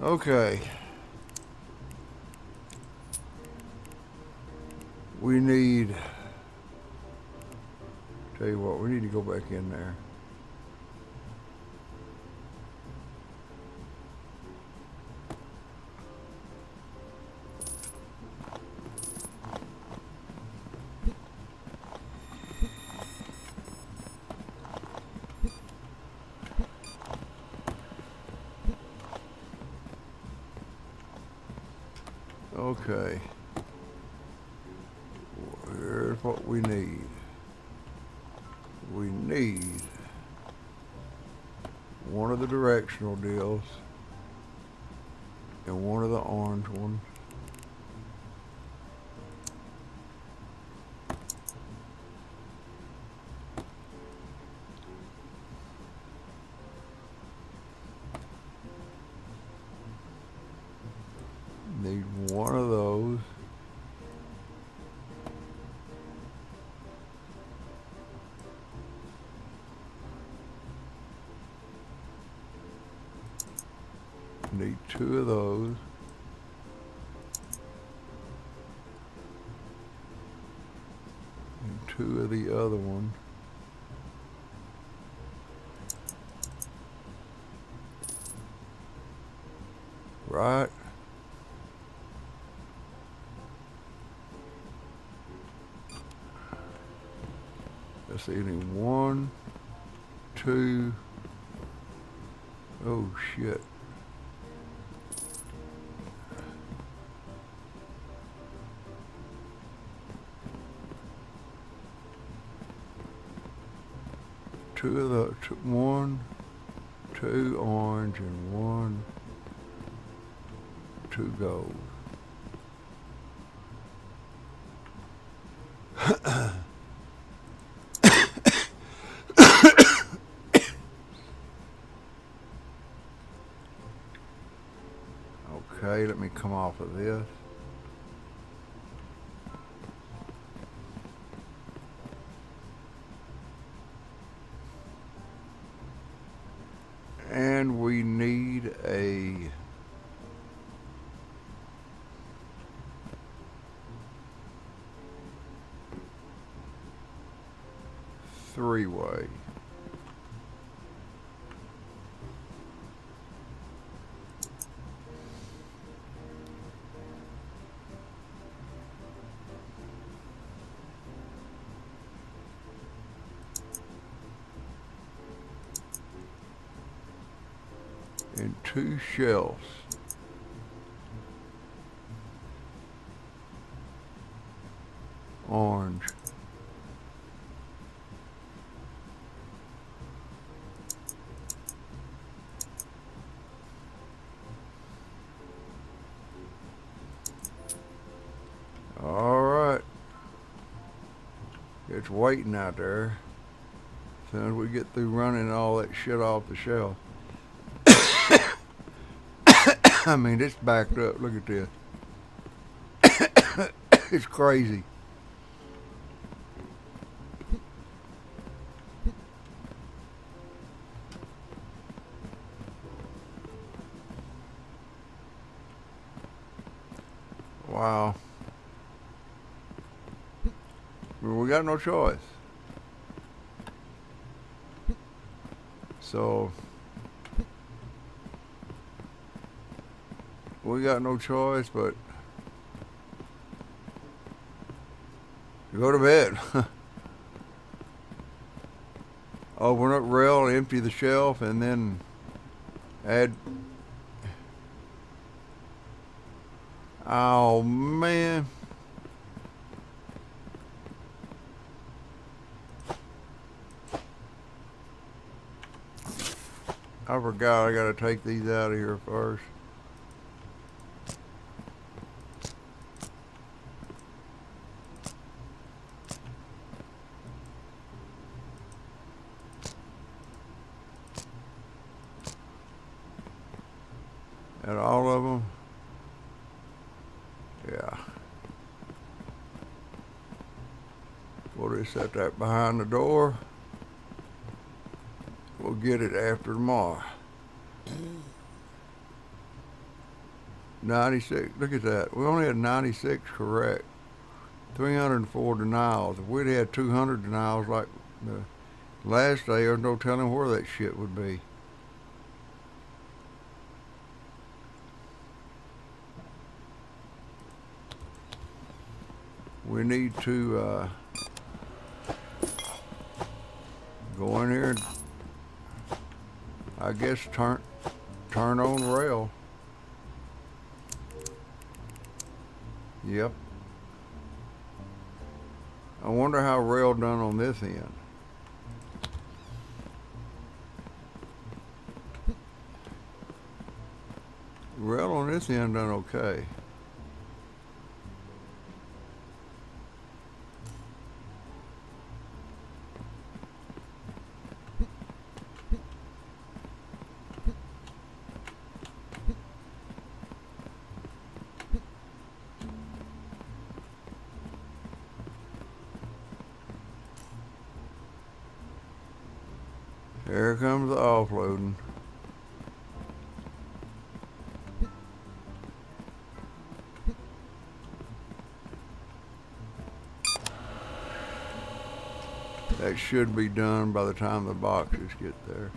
Okay. We need, tell you what, we need to go back in there. Okay. Here's what we need. We need one of the directional deals and one of the orange ones. Need one of those. Need 2 of those. And 2 of the other one. Right? Let's see, need 1, 2. Oh shit. Two of the 1, 2 orange and 1, 2 gold. Okay, let me come off of this. And we need a three-way. And 2 shelves. Orange. All right. It's waiting out there. As soon as we get through running all that shit off the shelf. I mean, it's backed up. Look at this. It's crazy. Wow. Well, we got no choice. So we got no choice but to go to bed. Open up rail, empty the shelf, and then add. Oh man. I forgot I gotta take these out of here first. And all of them? Yeah. We'll just set that behind the door. We'll get it after tomorrow. 96, look at that. We only had 96 correct. 304 denials. If we'd had 200 denials like the last day, there's no telling where that shit would be. We need to go in here and I guess turn on rail. Yep. I wonder how rail done on this end. Rail on this end done okay. Here comes the offloading. That should be done by the time the boxes get there.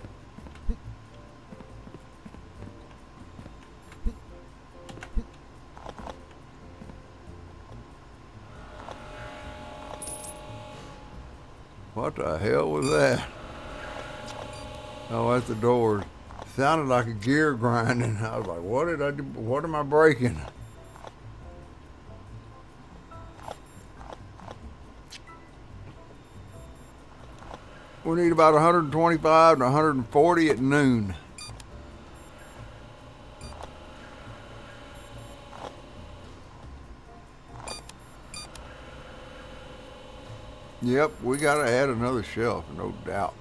What the hell was that? Oh, that's the doors. Sounded like a gear grinding. I was like, what did I do? What am I breaking? We need about 125 to 140 at noon. Yep, we gotta add another shelf, no doubt.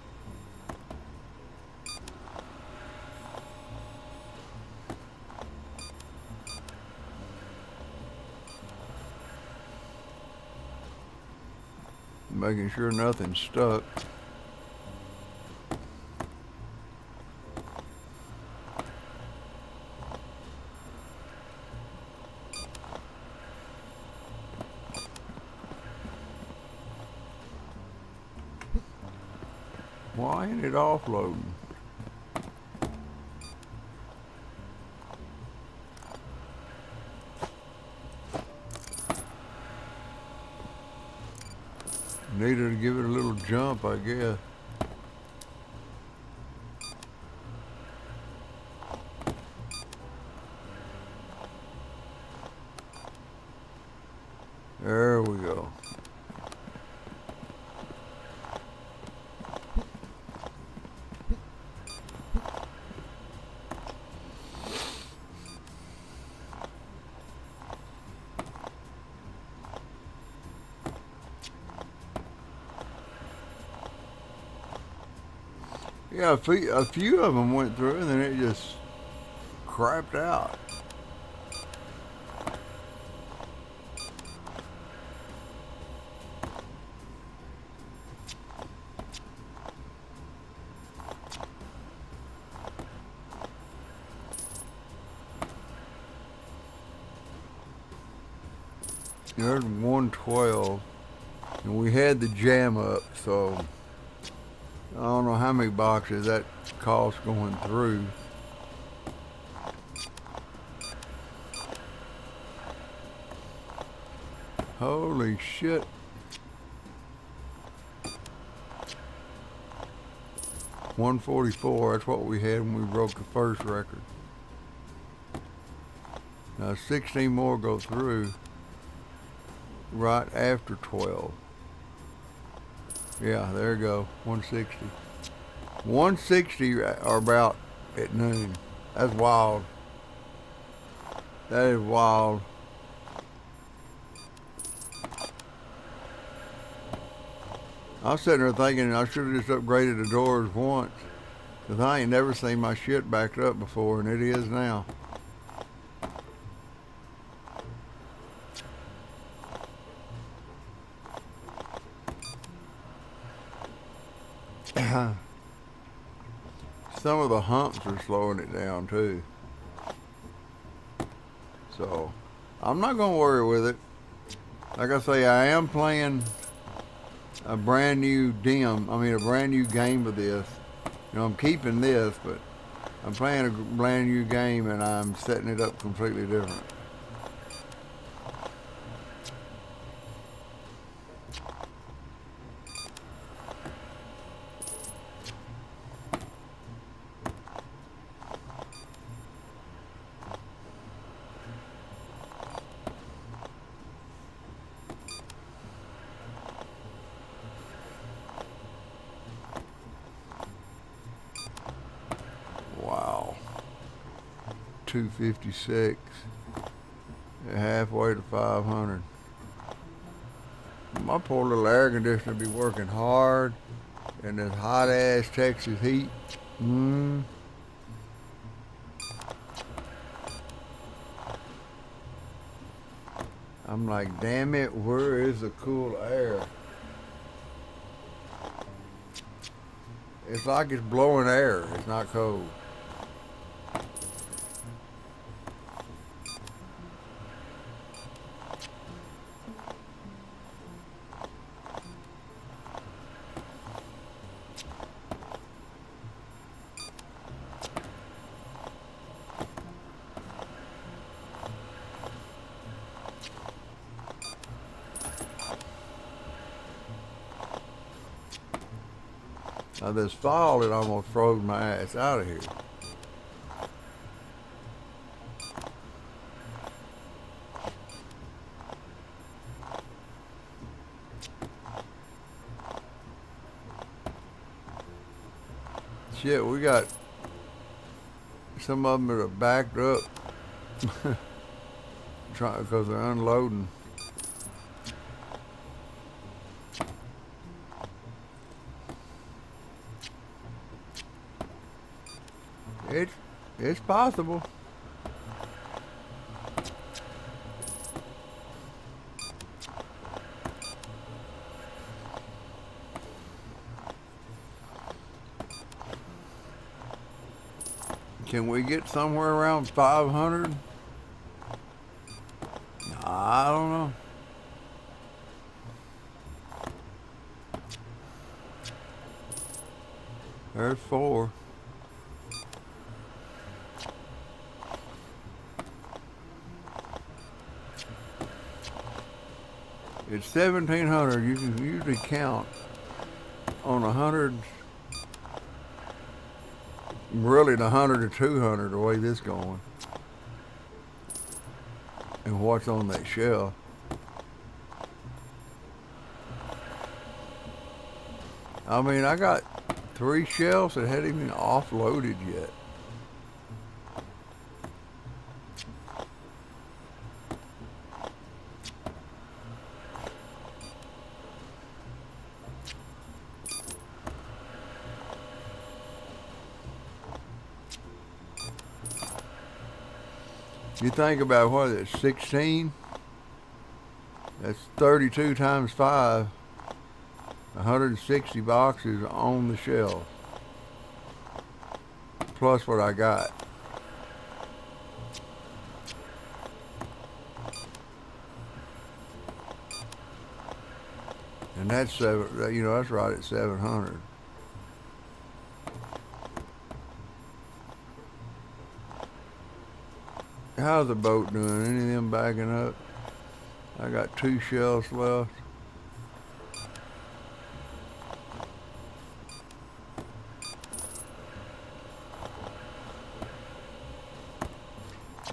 Making sure nothing's stuck. Why ain't it offloading? Needed to give it a little jump, I guess. There we go. Yeah, a few of them went through and then it just crapped out. There's 112, and we had the jam up, so I don't know how many boxes that cost going through. Holy shit. $144, that's what we had when we broke the first record. Now 16 more go through right after 12. Yeah, there you go, 160. 160 are about at noon. That's wild. That is wild. I was sitting there thinking I should have just upgraded the doors once, because I ain't never seen my shit backed up before, and it is now. Some of the humps are slowing it down too. So I'm not gonna worry with it. Like I say, I am playing a brand new a brand new game of this. You know, I'm keeping this, but I'm playing a brand new game and I'm setting it up completely different. Wow. 256. Halfway to 500. My poor little air conditioner be working hard in this hot ass Texas heat. I'm like, damn it, where is the cool air? It's like it's blowing air. It's not cold. Now this fall, it almost froze my ass out of here. Shit, we got some of them that are backed up because they're unloading. It's possible. Can we get somewhere around 500? I don't know. There's 4. It's 1,700. You can usually count on 100, really the 100 or 200 the way this going. And what's on that shelf. I mean, I got 3 shelves that hadn't even offloaded yet. You think about what it's 16? That's 32 times 5. 160 boxes on the shelf. Plus what I got. And that's that's right at 700. How's the boat doing? Any of them backing up? I got 2 shelves left.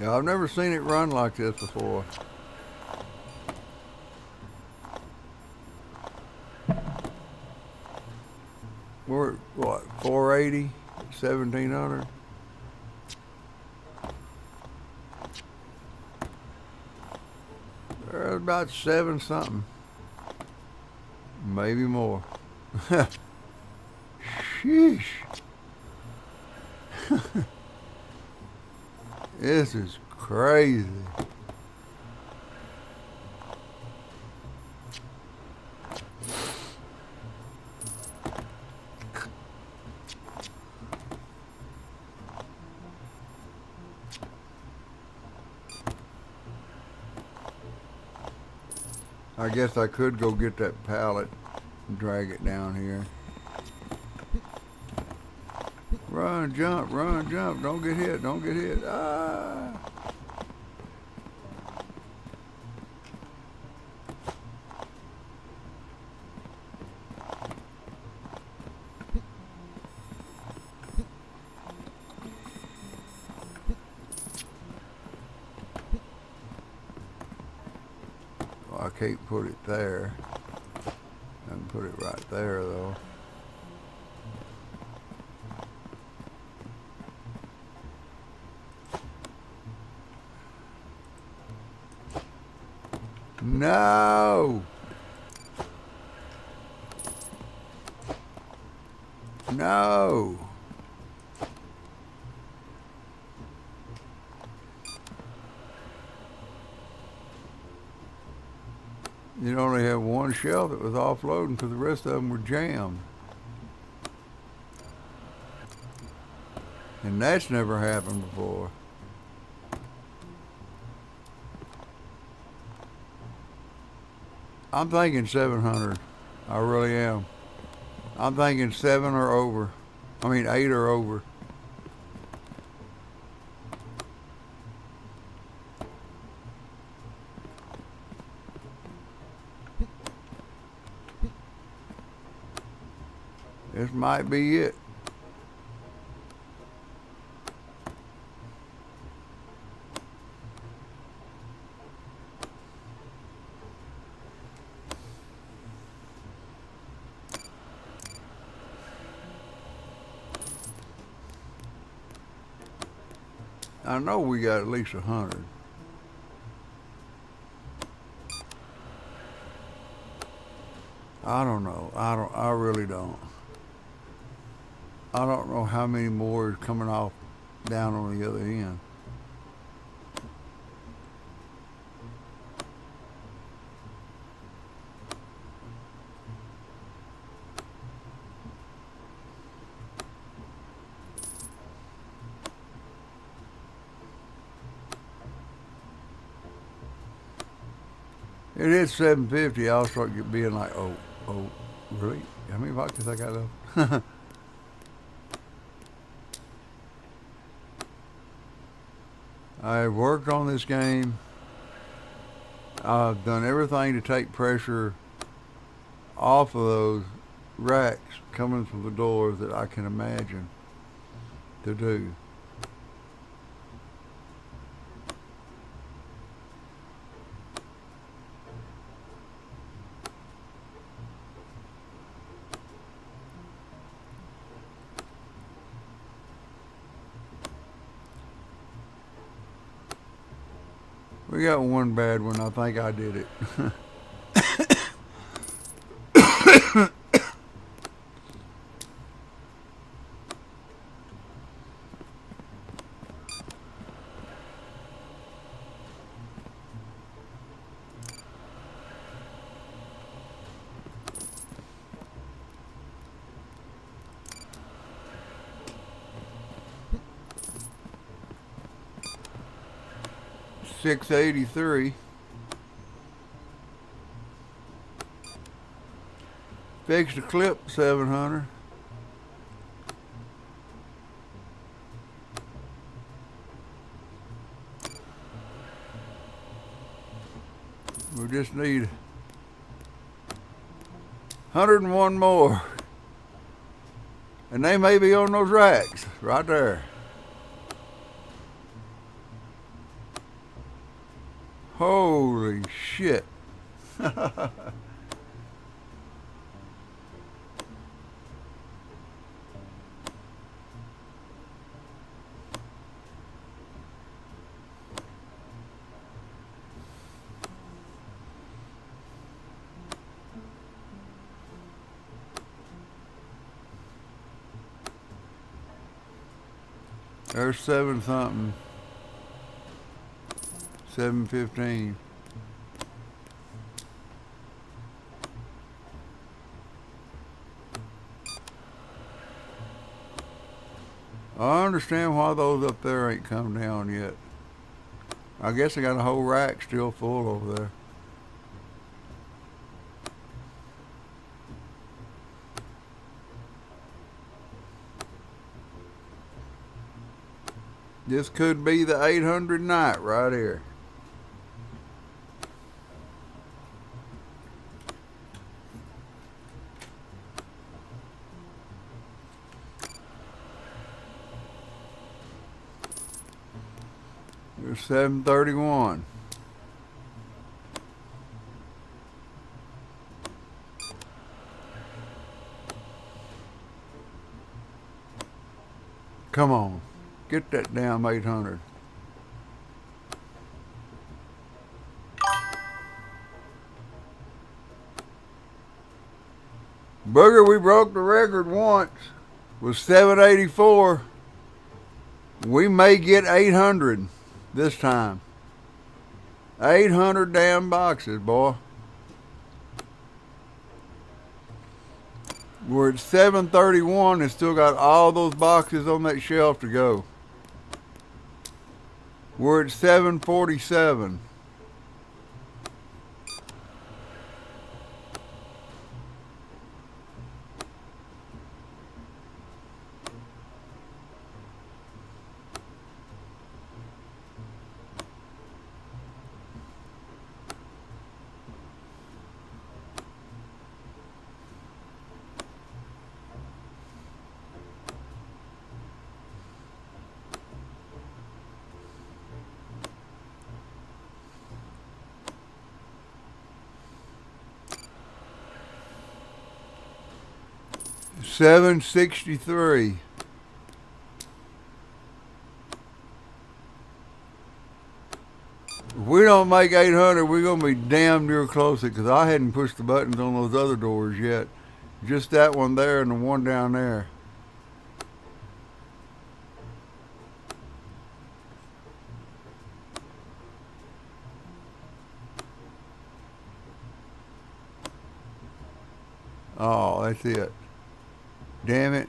Yeah, I've never seen it run like this before. We're at what, 480, 1,700? They're about 7 something. Maybe more. Sheesh. This is crazy. I guess I could go get that pallet and drag it down here. Run, jump, don't get hit, don't get hit. Ah! Well, I can't put it there. I can put it right there though. No! No! You'd only have 1 shelf that was offloading because the rest of them were jammed. And that's never happened before. I'm thinking 700. I really am. I'm thinking 7 or over. I mean 8 or over. This might be it. I know we got at least 100. I don't know. I really don't. I don't know how many more is coming off down on the other end. It is 750. I'll start being like, oh, really? How many vodkas I got left? I've worked on this game. I've done everything to take pressure off of those racks coming from the doors that I can imagine to do. We got one bad one. I think I did it. 683. Fixed the clip 700. We just need 101 more. And they may be on those racks right there. Holy shit. There's 7 something. 715. I understand why those up there ain't come down yet. I guess I got a whole rack still full over there. This could be the 800 night right here. There's 731. Come on. Get that damn 800. Booger, we broke the record once. Was 784. We may get 800 this time. 800 damn boxes, boy. We're at 731 and still got all those boxes on that shelf to go. We're at 747. $763. If we don't make 800, we're gonna be damn near close to it, because I hadn't pushed the buttons on those other doors yet. Just that one there and the one down there. Oh, that's it. Damn it.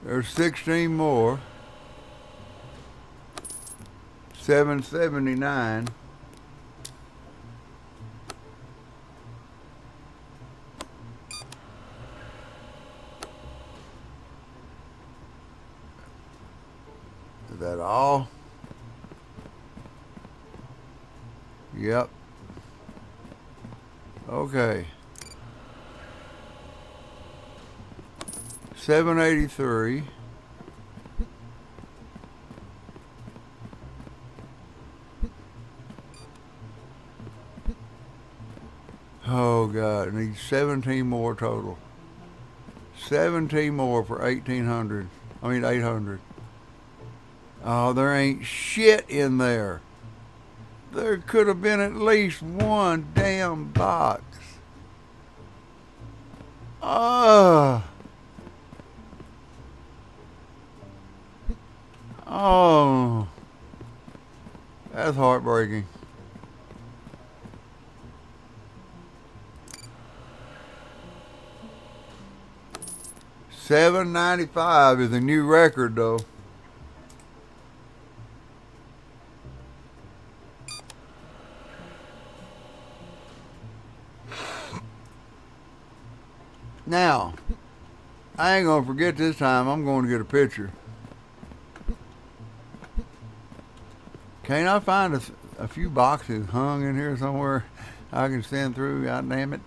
There's 16 more. 779. Is that all? Yep. Okay. 783. Oh God, I need 17 more total. 17 more for 1800. I mean 800. Oh, there ain't shit in there. There could have been at least one damn box. Oh. Oh. That's heartbreaking. $7.95 is a new record though. Now, I ain't gonna forget this time. I'm going to get a picture. Can't I find a few boxes hung in here somewhere I can send through? God damn it.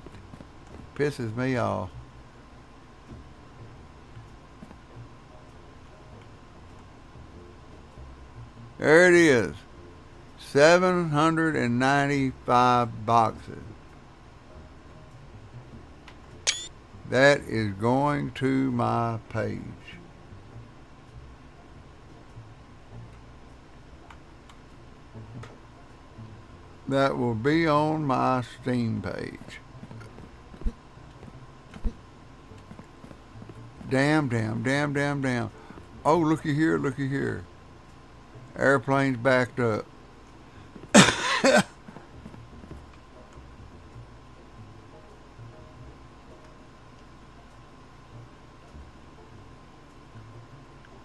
Pisses me off. There it is. 795 boxes. That is going to my page. That will be on my Steam page. Damn. Oh, looky here. Airplane's backed up.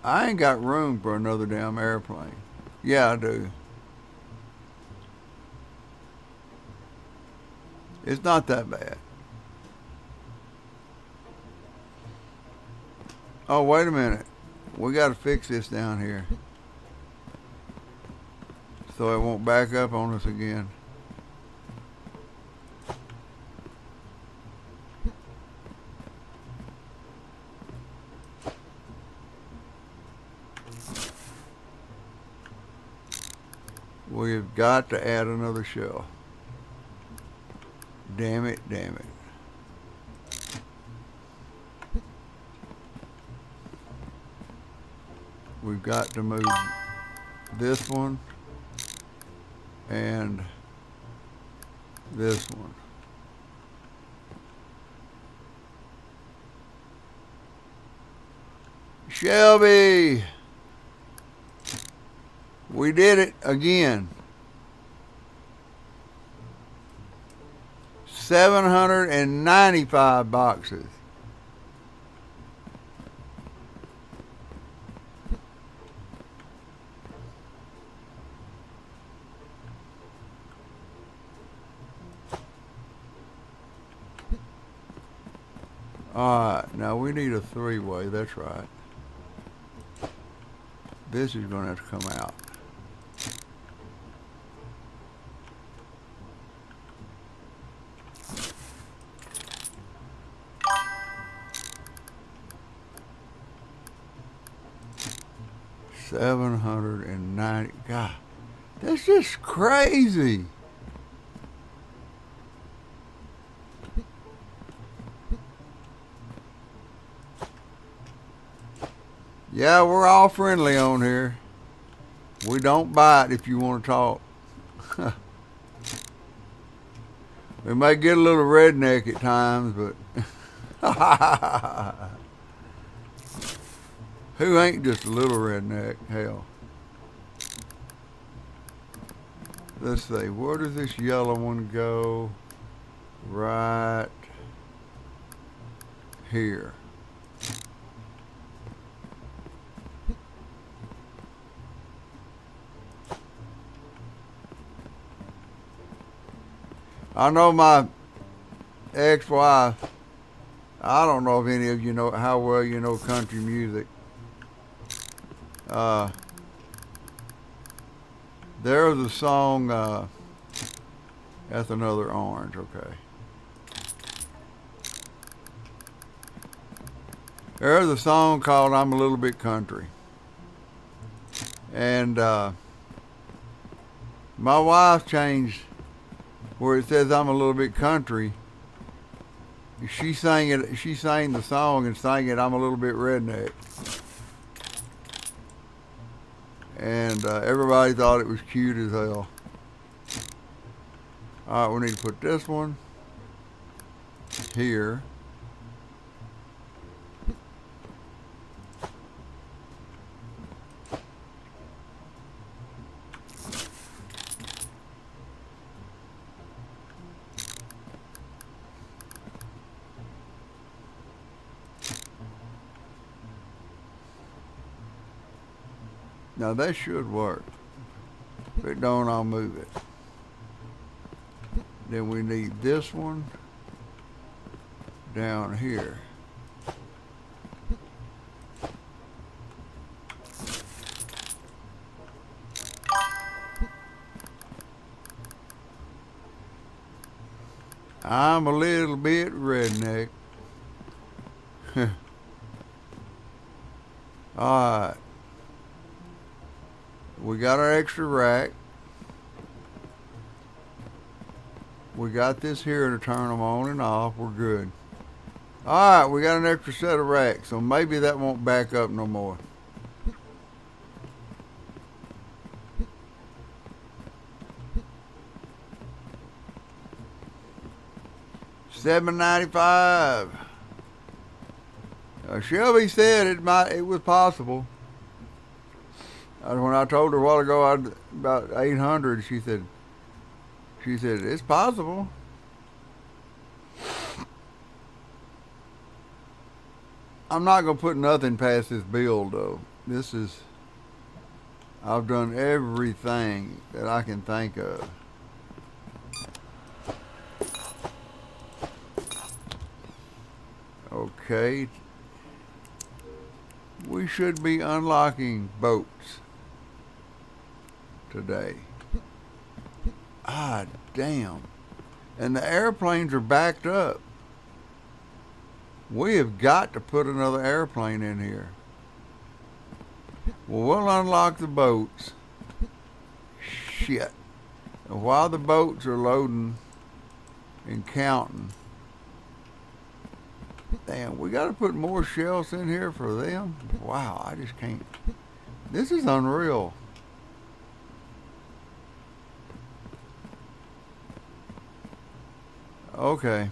I ain't got room for another damn airplane. Yeah, I do. It's not that bad. Oh, wait a minute. We got to fix this down here so it won't back up on us again. We've got to add another shelf. Damn it. We've got to move this one and this one. Shelby! We did it again. 795 boxes. Alright, now we need a three-way, that's right. This is going to have to come out. $790. God, that's just crazy. Yeah, we're all friendly on here. We don't bite if you want to talk. We may get a little redneck at times, but who ain't just a little redneck? Hell. let's see, where does this yellow one go? Right here. I know my ex-wife, I don't know if any of you know how well you know country music. There's a song, that's another orange, okay. There's a song called I'm a Little Bit Country. And my wife changed where it says I'm a little bit country. She sang the song and sang it I'm a little bit redneck. And everybody thought it was cute as hell. Alright, we need to put this one here. Now that should work. If it don't, I'll move it. Then we need this one down here. I'm a little bit redneck. Alright. We got our extra rack. We got this here to turn them on and off. We're good. Alright, we got an extra set of racks, so maybe that won't back up no more. $7.95. Shelby said it was possible. When I told her a while ago about 800, she said it's possible. I'm not gonna put nothing past this build though. I've done everything that I can think of. Okay. We should be unlocking boats today. Ah, damn. And the airplanes are backed up. We have got to put another airplane in here. Well, we'll unlock the boats. Shit. And while the boats are loading and counting, damn, we got to put more shelves in here for them? Wow, I just can't. This is unreal. Okay.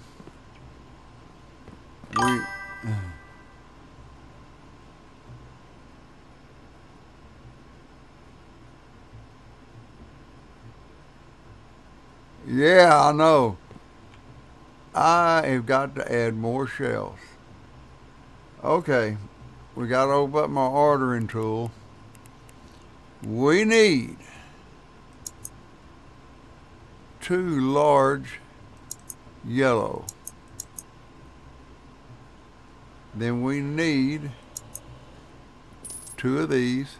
Yeah, I know. I have got to add more shelves. Okay, we got to open up my ordering tool. We need 2 large yellow. Then we need 2 of these.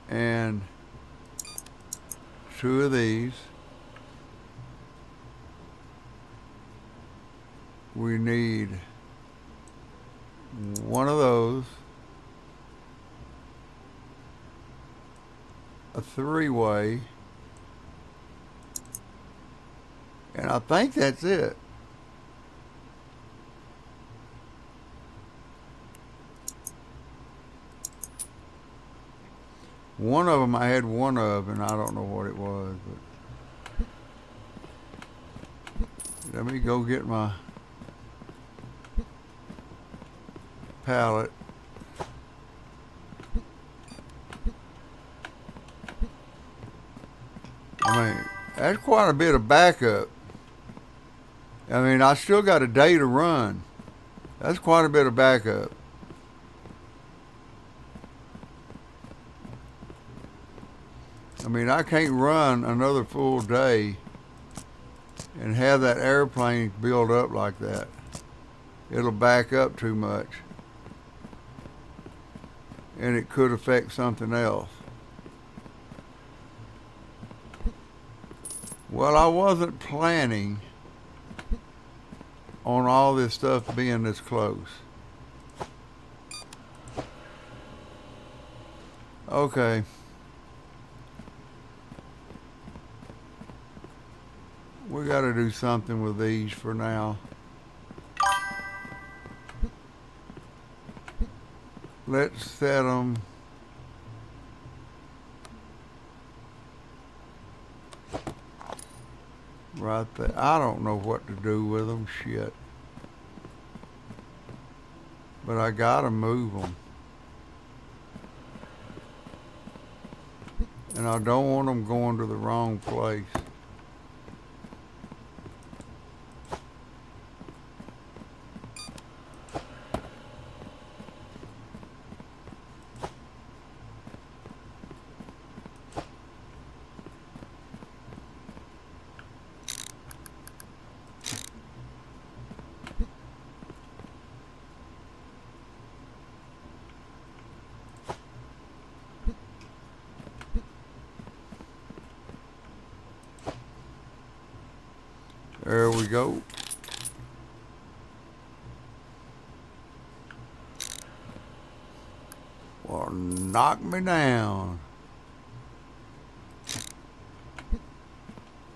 And 2 of these. We need 1 of those. A 3-way. And I think that's it. One of them I had one of, and I don't know what it was. But let me go get my pallet. I mean, that's quite a bit of backup. I mean, I still got a day to run. That's quite a bit of backup. I mean, I can't run another full day and have that airplane build up like that. It'll back up too much. And it could affect something else. Well, I wasn't planning on all this stuff being this close. Okay. We got to do something with these for now. Let's set them. Right there. I don't know what to do with them. Shit. But I gotta move them. And I don't want them going to the wrong place. There we go. Well, knock me down.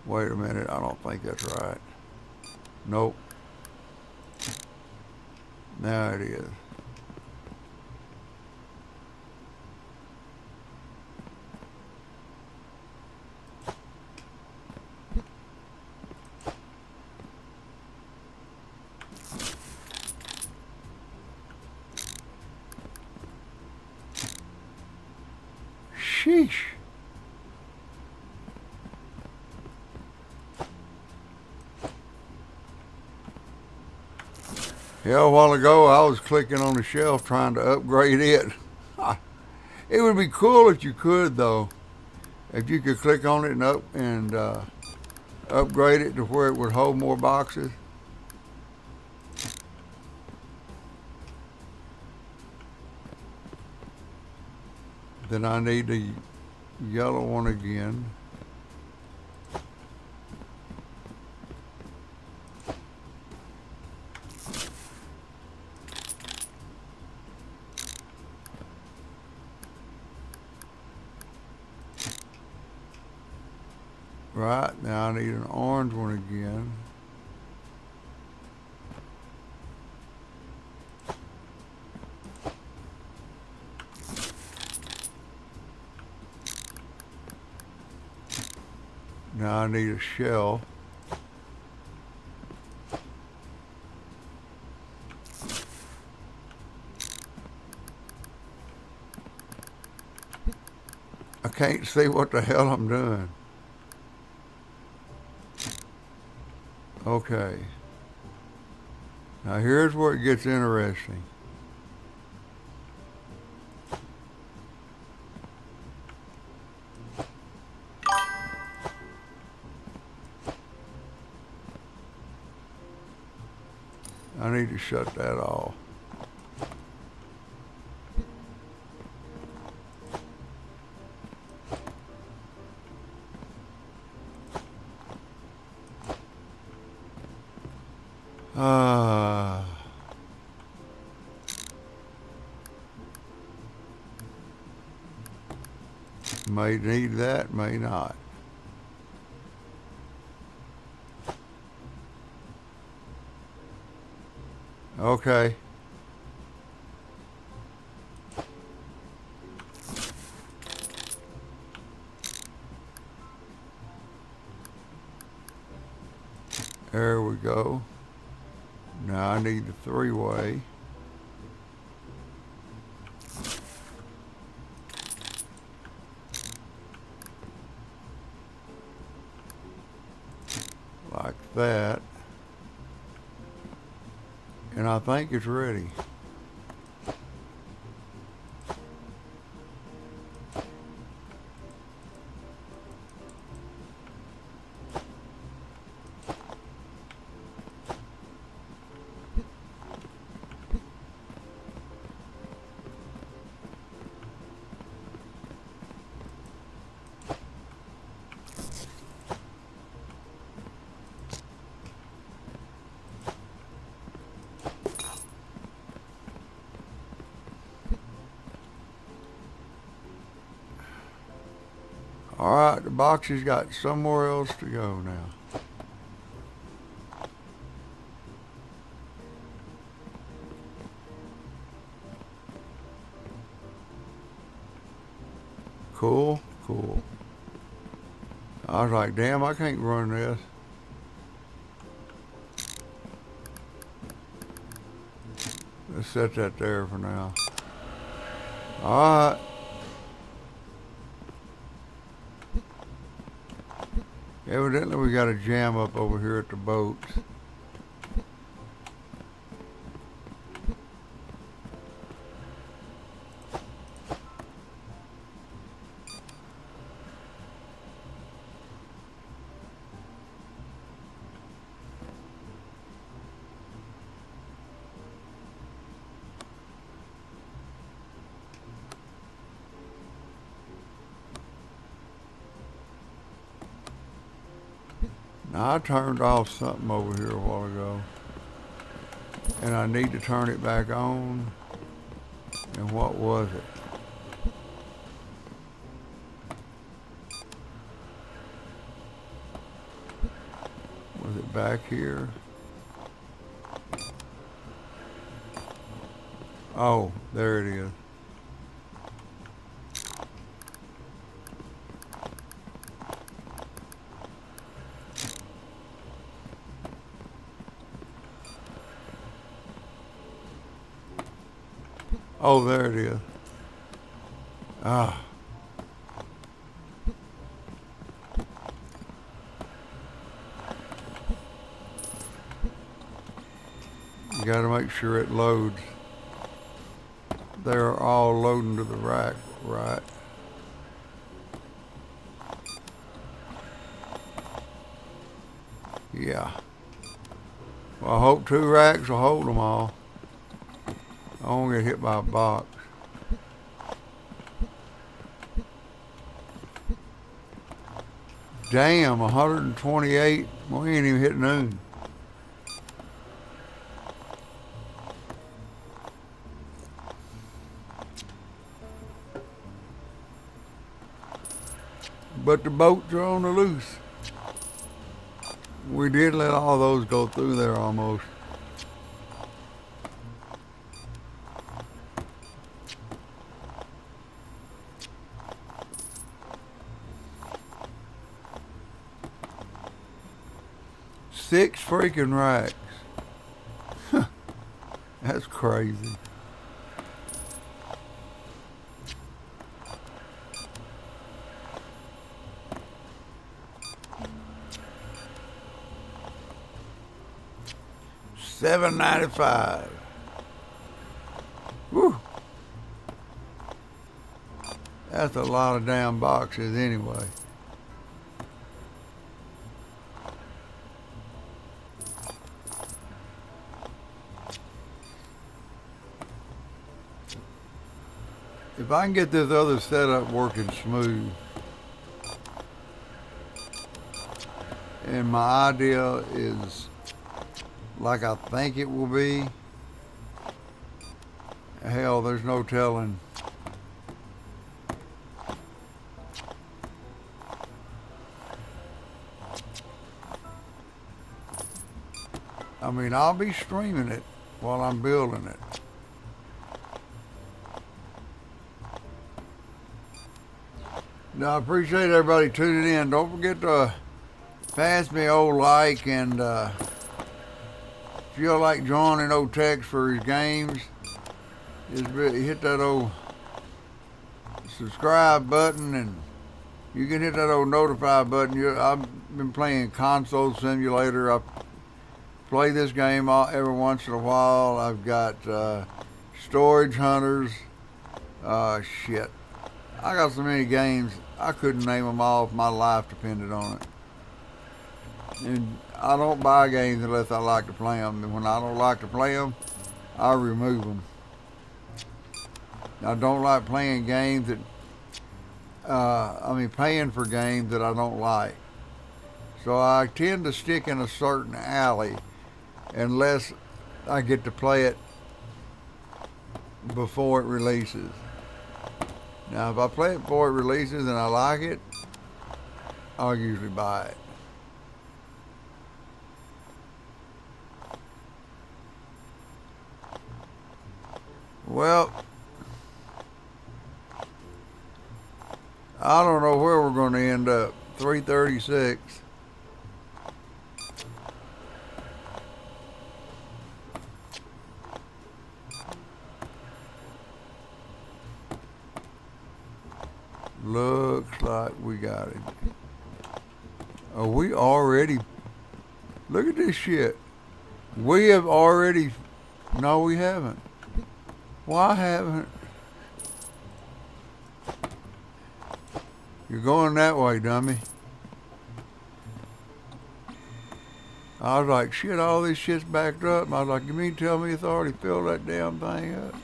Wait a minute, I don't think that's right. Nope. Now it is. Sheesh. Yeah, a while ago I was clicking on the shelf trying to upgrade it. It would be cool if you could, though. If you could click on it and upgrade it to where it would hold more boxes. Then I need the yellow one again. Right, now I need an orange one again. Now I need a shell. I can't see what the hell I'm doing. Okay. Now here's where it gets interesting. I need to shut that off. May need that, may not. Okay. There we go. Now I need the three-way. that. And I think it's ready. Alright, the box has got somewhere else to go now. Cool, cool. I was like, damn, I can't run this. Let's set that there for now. Alright. Evidently we got a jam up over here at the boats. Now I turned off something over here a while ago, and I need to turn it back on. And what was it? Was it back here? Oh, there it is. Oh, there it is. Ah. You gotta make sure it loads. They're all loading to the rack, right? Yeah. Well, I hope 2 racks will hold them all. I won't get hit by a box. Damn, 128. We ain't even hit noon. But the boats are on the loose. We did let all those go through there almost. Six freaking racks. That's crazy. $7.95. Woo. That's a lot of damn boxes anyway. If I can get this other setup working smooth, and my idea is like I think it will be, hell, there's no telling. I mean, I'll be streaming it while I'm building it. Now, I appreciate everybody tuning in. Don't forget to pass me old like, and if you feel like joining old Tex for his games, just hit that old subscribe button and You can hit that old notify button. I've been playing Console Simulator. I play this game every once in a while. I've got Storage Hunters. Shit. I got so many games, I couldn't name them all if my life depended on it. And I don't buy games unless I like to play them. And when I don't like to play them, I remove them. I don't like playing games that, paying for games that I don't like. So I tend to stick in a certain alley unless I get to play it before it releases. Now, if I play it before it releases and I like it, I'll usually buy it. Well, I don't know where we're going to end up. 336. Looks like we got it. Are we already? Look at this shit. We have already. No, we haven't. Why haven't? You're going that way, dummy. I was like, shit, all this shit's backed up. And I was like, you mean tell me it's already filled that damn thing up?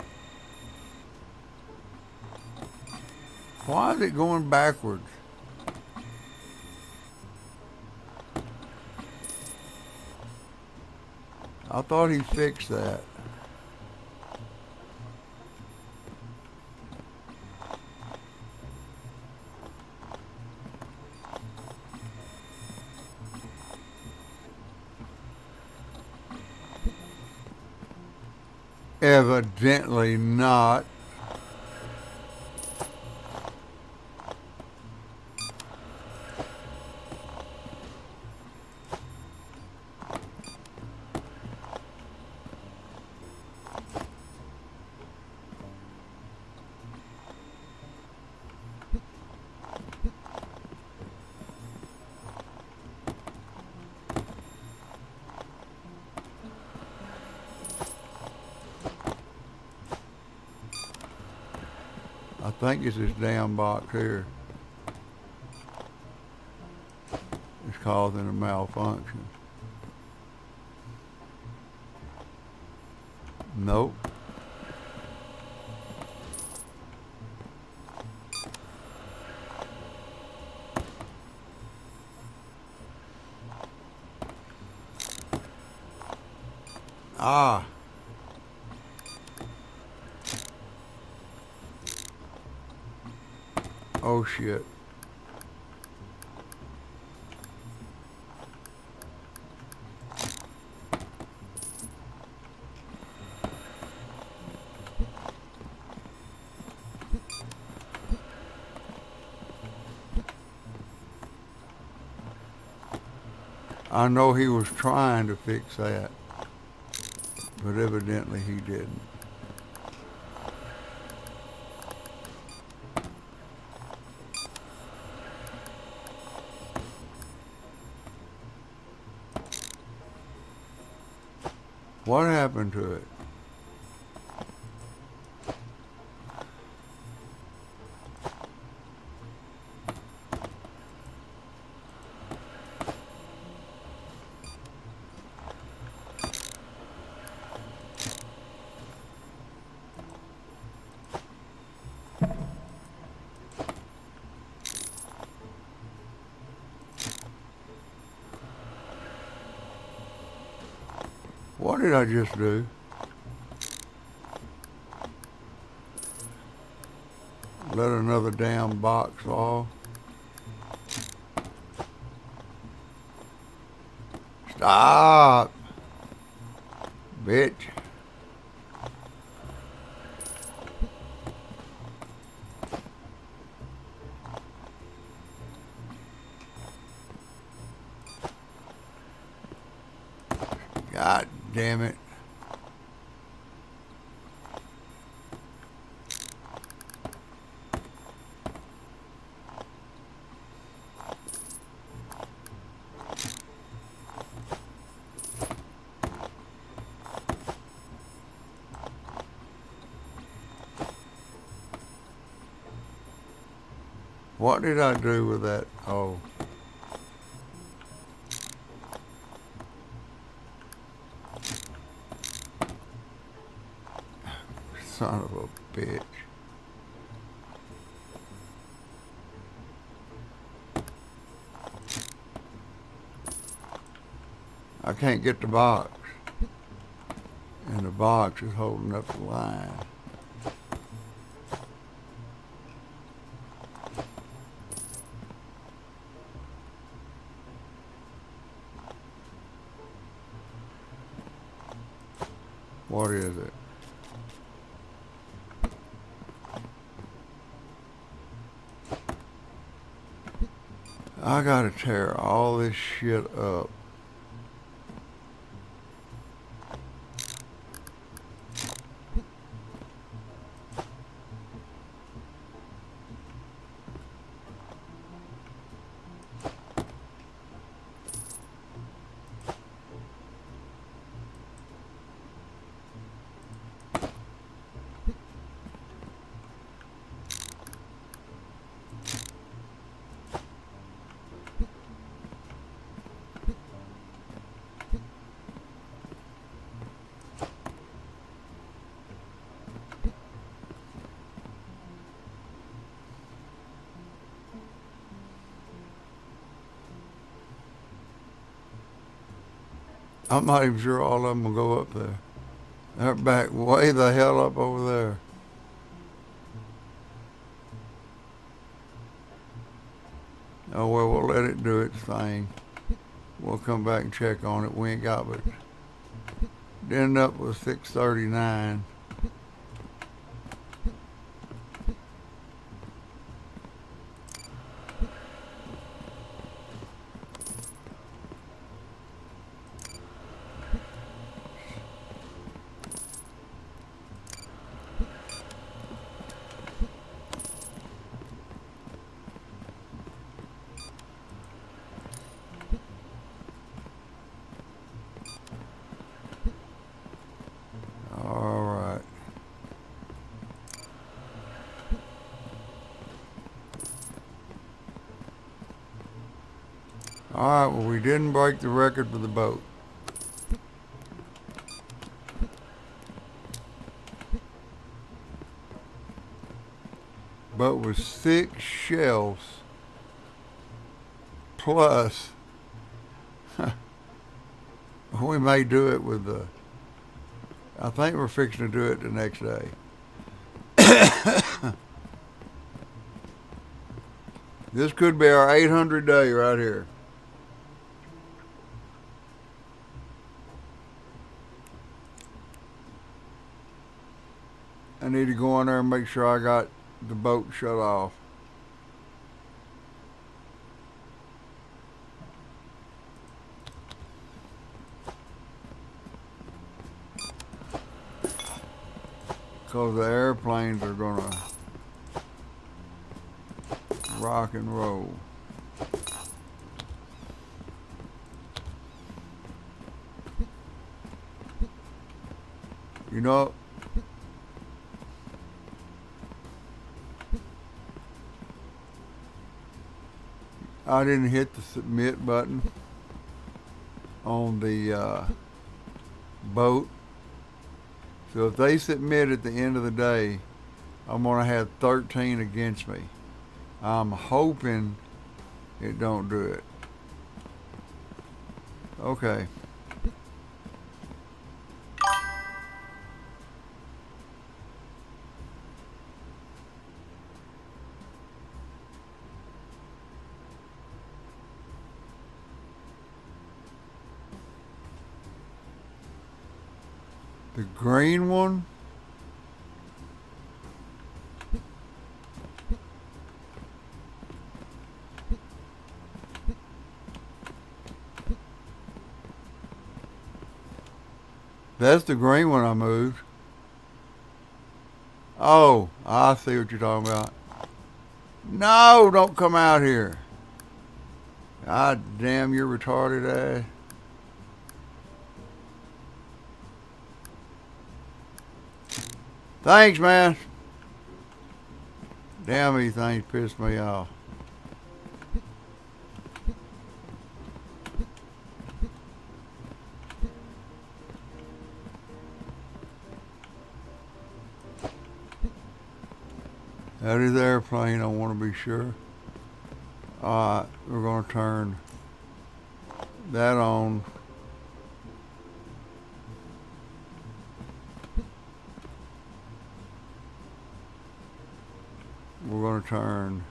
Why is it going backwards? I thought he fixed that. Evidently not. I think it's this damn box here. It's causing a malfunction. Nope. Ah. Oh shit. I know he was trying to fix that, but evidently he didn't. What happened to it? What did I just do? Let another damn box fall. Stop, bitch. God damn it. What did I do with that? Oh. Son of a bitch. I can't get the box. And the box is holding up the line. What is it? I gotta tear all this shit up. I'm not even sure all of them will go up there. They're back way the hell up over there. Oh well, we'll let it do its thing. We'll come back and check on it. We ain't got but it ended up with 639. Alright, well we didn't break the record for the boat. Boat was 6 shelves plus we may do it with the I think we're fixing to do it the next day. This could be our 800 day right here. I need to go in there and make sure I got the boat shut off. Because the airplanes are gonna rock and roll. You know, I didn't hit the submit button on the boat. So if they submit at the end of the day, I'm going to have 13 against me. I'm hoping it don't do it. Okay. The green one? That's the green one I moved. Oh, I see what you're talking about. No, don't come out here. God damn, you're retarded ass. Thanks, man. Damn, these things pissed me off. That is airplane, I want to be sure. Alright, we're going to turn that on. We're going to turn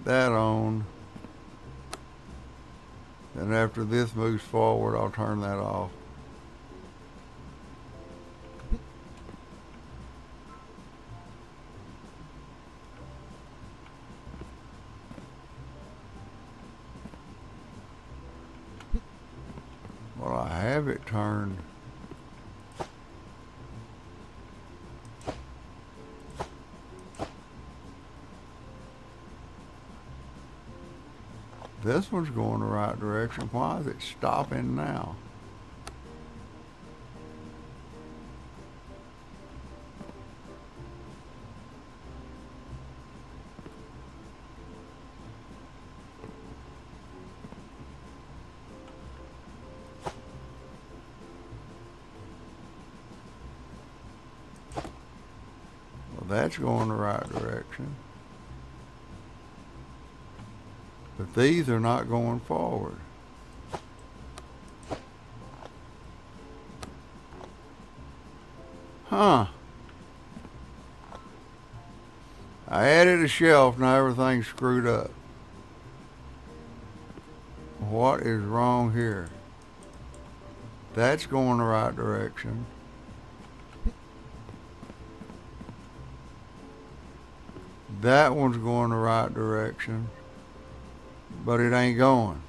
that on. And after this moves forward, I'll turn that off. Well, I have it turned. This one's going the right direction. Why is it stopping now? Well, that's going the right direction. But these are not going forward. Huh. I added a shelf, now everything's screwed up. What is wrong here? That's going the right direction. That one's going the right direction. But it ain't going.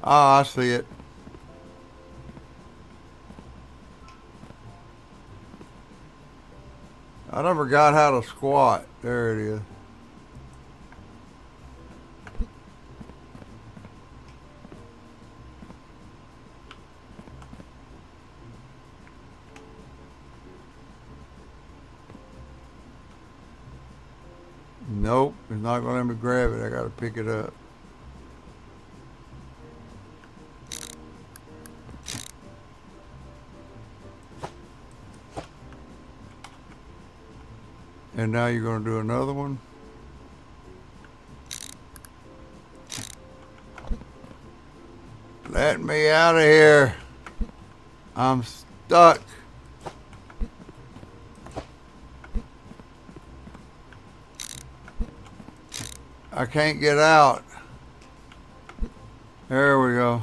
Ah, I see it. I never got how to squat. There it is. Nope, it's not going to let me grab it. I got to pick it up. And now you're going to do another one. Let me out of here. I'm stuck. I can't get out. There we go.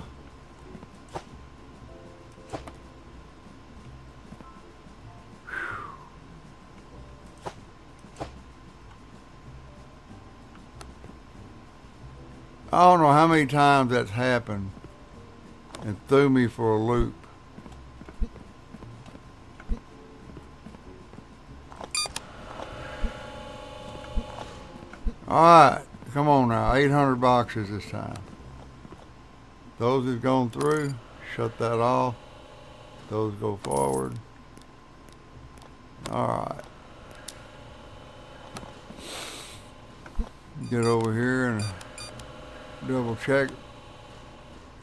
I don't know how many times that's happened and threw me for a loop. Alright, come on now, 800 boxes this time. Those have gone through, shut that off. Those go forward. Alright. Get over here and double check.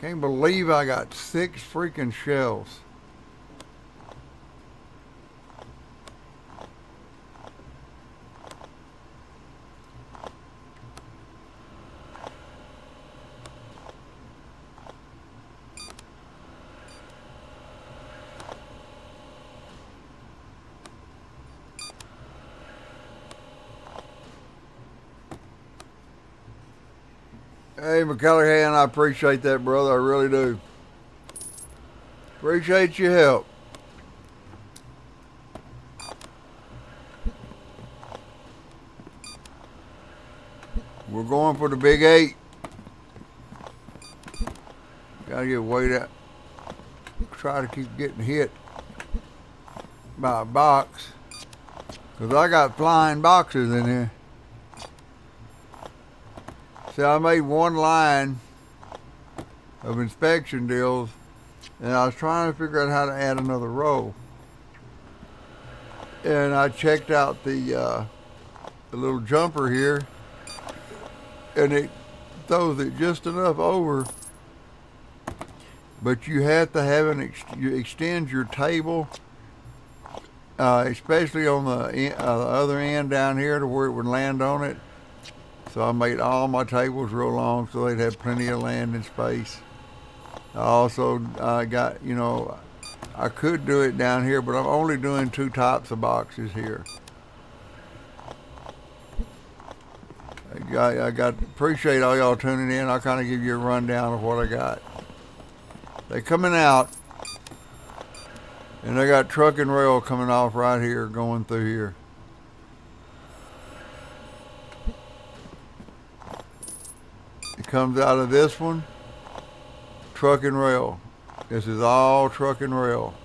Can't believe I got 6 freaking shells. Hey, McCulloughan, I appreciate that, brother. I really do. Appreciate your help. We're going for the big 8. Gotta get weight out. Try to keep getting hit by a box. Because I got flying boxes in here. See, I made one line of inspection deals, and I was trying to figure out how to add another row. And I checked out the a little jumper here, and it throws it just enough over. But you have to have you extend your table, especially on the other end down here to where it would land on it. So I made all my tables real long so they'd have plenty of landing space. I also got, I could do it down here, but I'm only doing 2 types of boxes here. I appreciate all y'all tuning in. I'll kind of give you a rundown of what I got. They coming out, and I got truck and rail coming off right here, going through here. It comes out of this one, truck and rail. This is all truck and rail.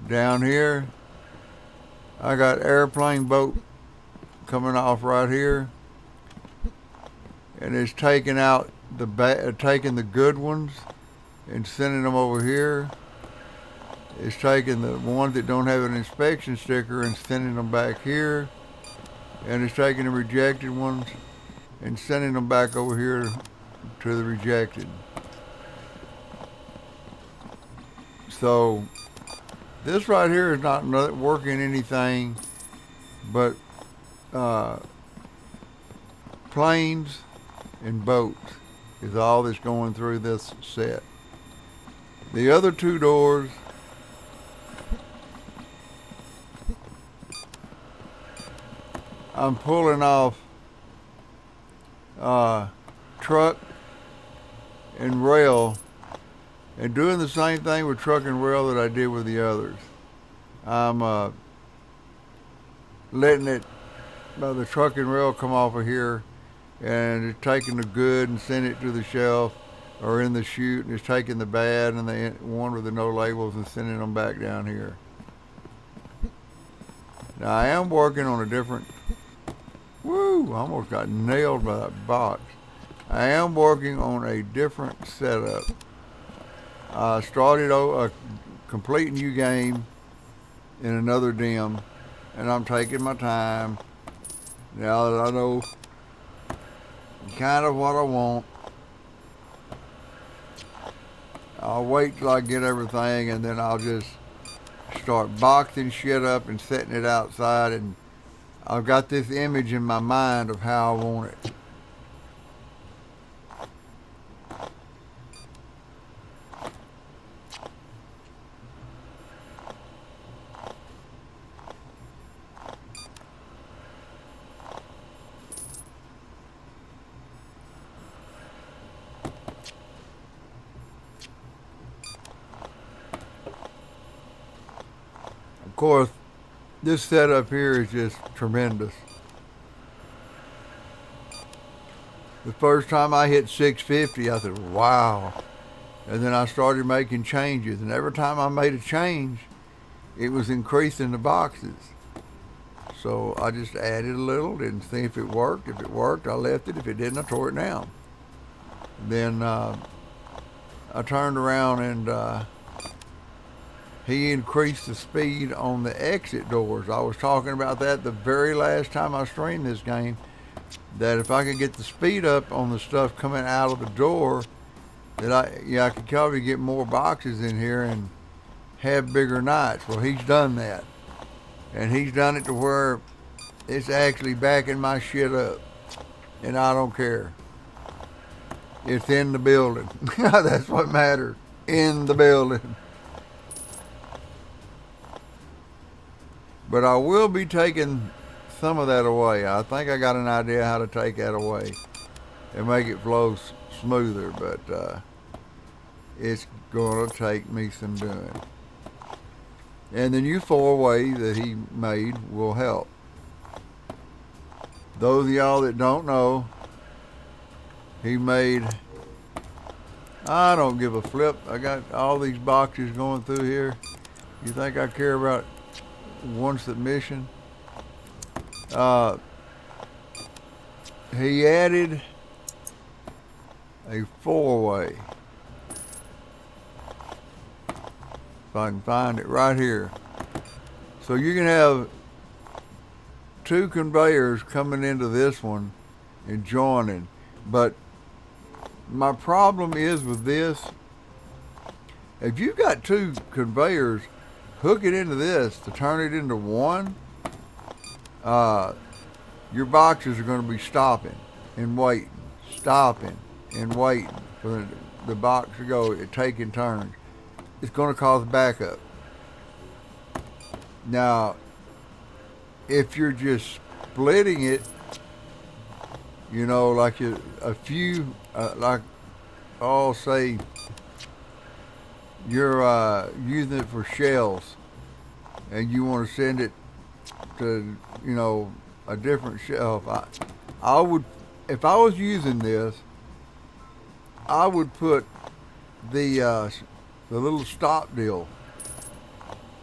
Down here, I got airplane boat coming off right here, and it's taking out taking the good ones and sending them over here. It's taking the ones that don't have an inspection sticker and sending them back here, and it's taking the rejected ones and sending them back over here to the rejected. So this right here is not working anything but planes and boats is all that's going through this set. The other 2 doors I'm pulling off truck and rail and doing the same thing with truck and rail that I did with the others. I'm letting the truck and rail come off of here, and it's taking the good and sending it to the shelf or in the chute, and it's taking the bad and the one with the no labels and sending them back down here. Now I am working on a different, I almost got nailed by that box. I am working on a different setup. I started a complete new game in another dim, and I'm taking my time now that I know kind of what I want. I'll wait till I get everything, and then I'll just start boxing shit up and setting it outside, and I've got this image in my mind of how I want it. Of course, this setup here is just tremendous. The first time I hit 650, I said, wow. And then I started making changes, and every time I made a change, it was increasing the boxes. So I just added a little, didn't see if it worked. If it worked, I left it. If it didn't, I tore it down. Then I turned around and he increased the speed on the exit doors. I was talking about that the very last time I streamed this game, that if I could get the speed up on the stuff coming out of the door, that I could probably get more boxes in here and have bigger nights. Well, he's done that. And he's done it to where it's actually backing my shit up. And I don't care. It's in the building. That's what matters. In the building. But I will be taking some of that away. I think I got an idea how to take that away and make it flow smoother, but it's going to take me some doing. And the new 4-way that he made will help. Those of y'all that don't know, he made, I don't give a flip. I got all these boxes going through here. You think I care about one submission? He added a 4-way. If I can find it right here. So you can have two conveyors coming into this one and joining. But my problem is with this, if you've got two conveyors, hook it into this to turn it into one, your boxes are going to be stopping and waiting for the box to go, taking turns. It's going to cause backup. Now, if you're just splitting it, you know, like a few, like, I'll say you're using it for shells and you want to send it to, you know, a different shelf. I would, if I was using this, I would put the little stop deal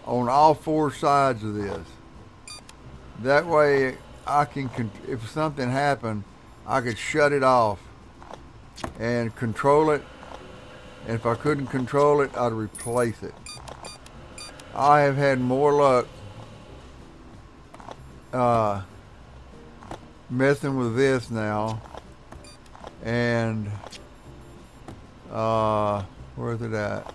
on all four sides of this. That way I can, if something happened, I could shut it off and control it. And if I couldn't control it, I'd replace it. I have had more luck messing with this now. And where's it at?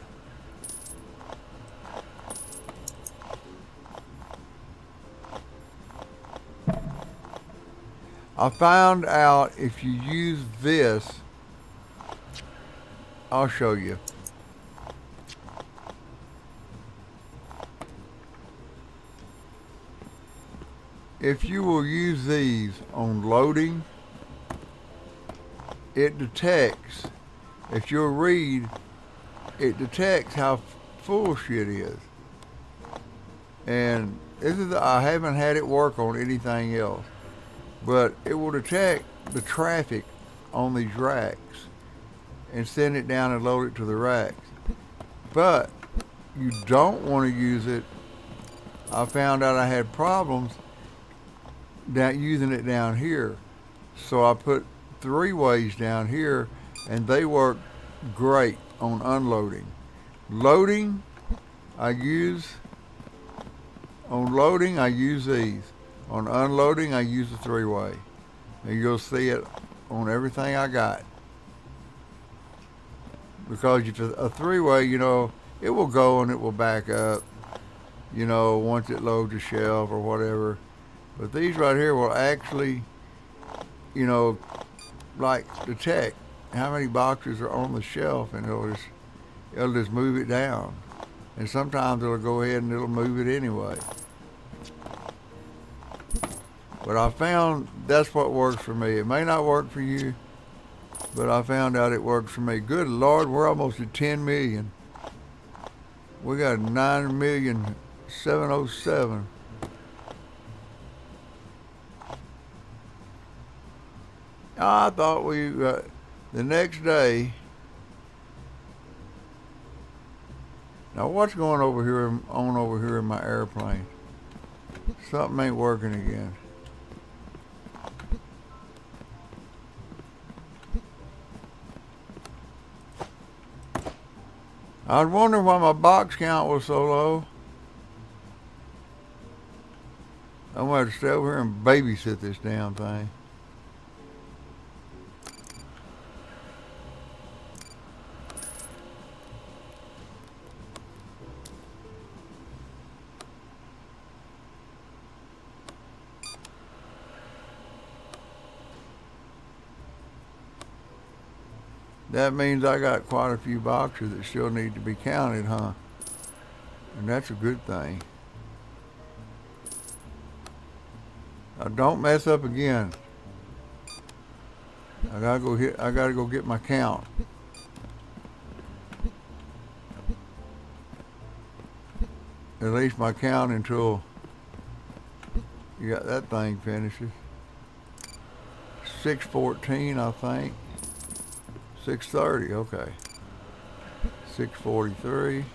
I found out if you use this, I'll show you. If you will use these on loading, it detects, if you'll read, it detects how full shit is. And this is, I haven't had it work on anything else, but it will detect the traffic on these racks and send it down and load it to the racks. But you don't want to use it. I found out I had problems using it down here. So I put three-ways down here and they work great on unloading. Loading, I use these. On unloading, I use a three-way. And you'll see it on everything I got. Because if a three-way, you know, it will go and it will back up, you know, once it loads a shelf or whatever. But these right here will actually, you know, like detect how many boxes are on the shelf, and it'll just move it down. And sometimes it'll go ahead and it'll move it anyway. But I found that's what works for me. It may not work for you, but I found out it works for me. Good Lord, we're almost at 10 million. We got 9,707,000. I thought the next day. Now what's going over here in my airplane? Something ain't working again. I was wondering why my box count was so low. I'm gonna have to stay over here and babysit this damn thing. That means I got quite a few boxes that still need to be counted, huh? And that's a good thing. Now don't mess up again. I gotta go get my count. At least my count until you got that thing finishes. 614, I think. 630, okay. 643.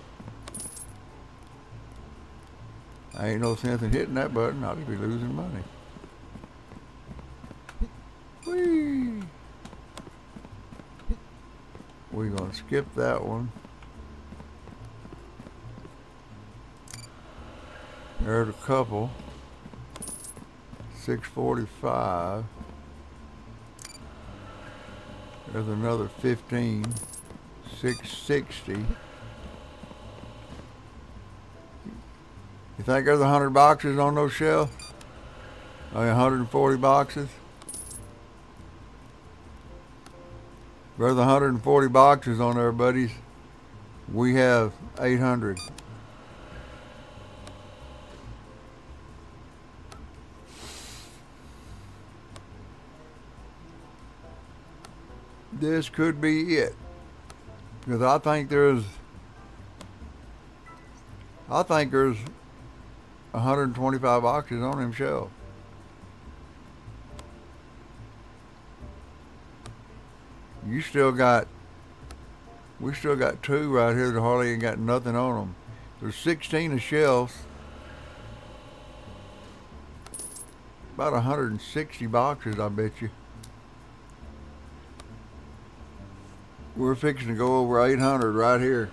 I ain't no sense in hitting that button. I'll just be losing money. Whee! We're gonna skip that one. There's a couple. 645. There's another 15. 660. You think there's 100 boxes on those shelves? 140 boxes? There's 140 boxes on there, buddies. We have 800. This could be it. Because I think there's 125 boxes on them shelves. We still got two right here that hardly ain't got nothing on them. There's 16 of shelves. About 160 boxes, I bet you. We're fixing to go over 800 right here.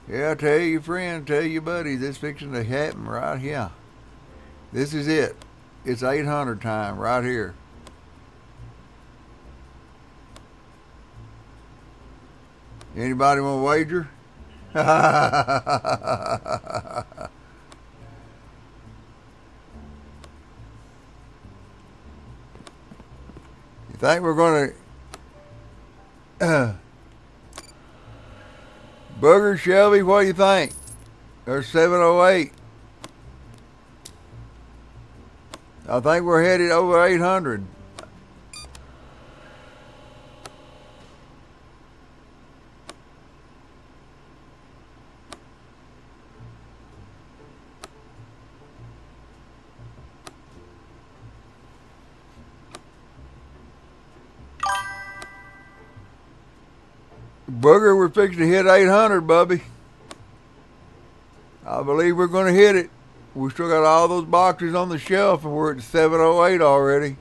Yeah, tell your friend, tell your buddies, it's fixing to happen right here. This is it. It's 800 time right here. Anybody want to wager? You think we're going to... Booger, Shelby, what do you think? There's 708. I think we're headed over 800. Booger, we're fixing to hit 800, Bubby. I believe we're going to hit it. We still got all those boxes on the shelf, and we're at 708 already.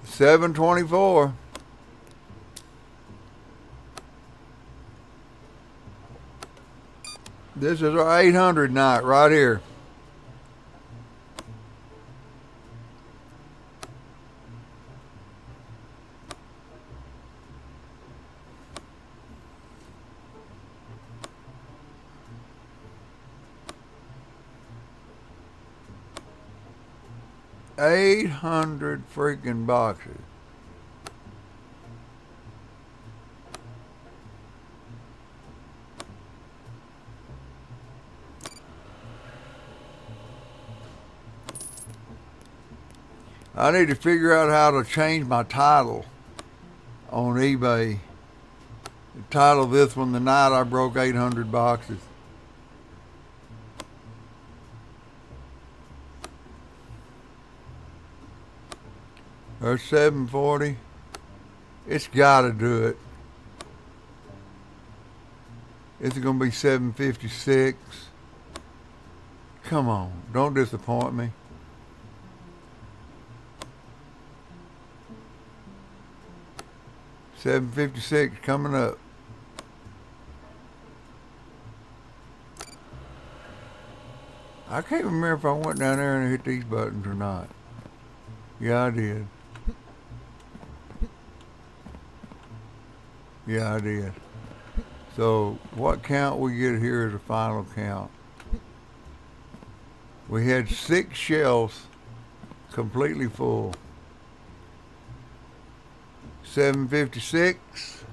$724. This is our 800 night right here. $800 freaking boxes. I need to figure out how to change my title on eBay. Title this one, The Night I Broke 800 Boxes. There's 740. It's got to do it. It's going to be 756. Come on, don't disappoint me. $756 coming up. I can't remember if I went down there and hit these buttons or not. Yeah, I did. Yeah, I did. So what count we get here is a final count. We had 6 shelves completely full. 756.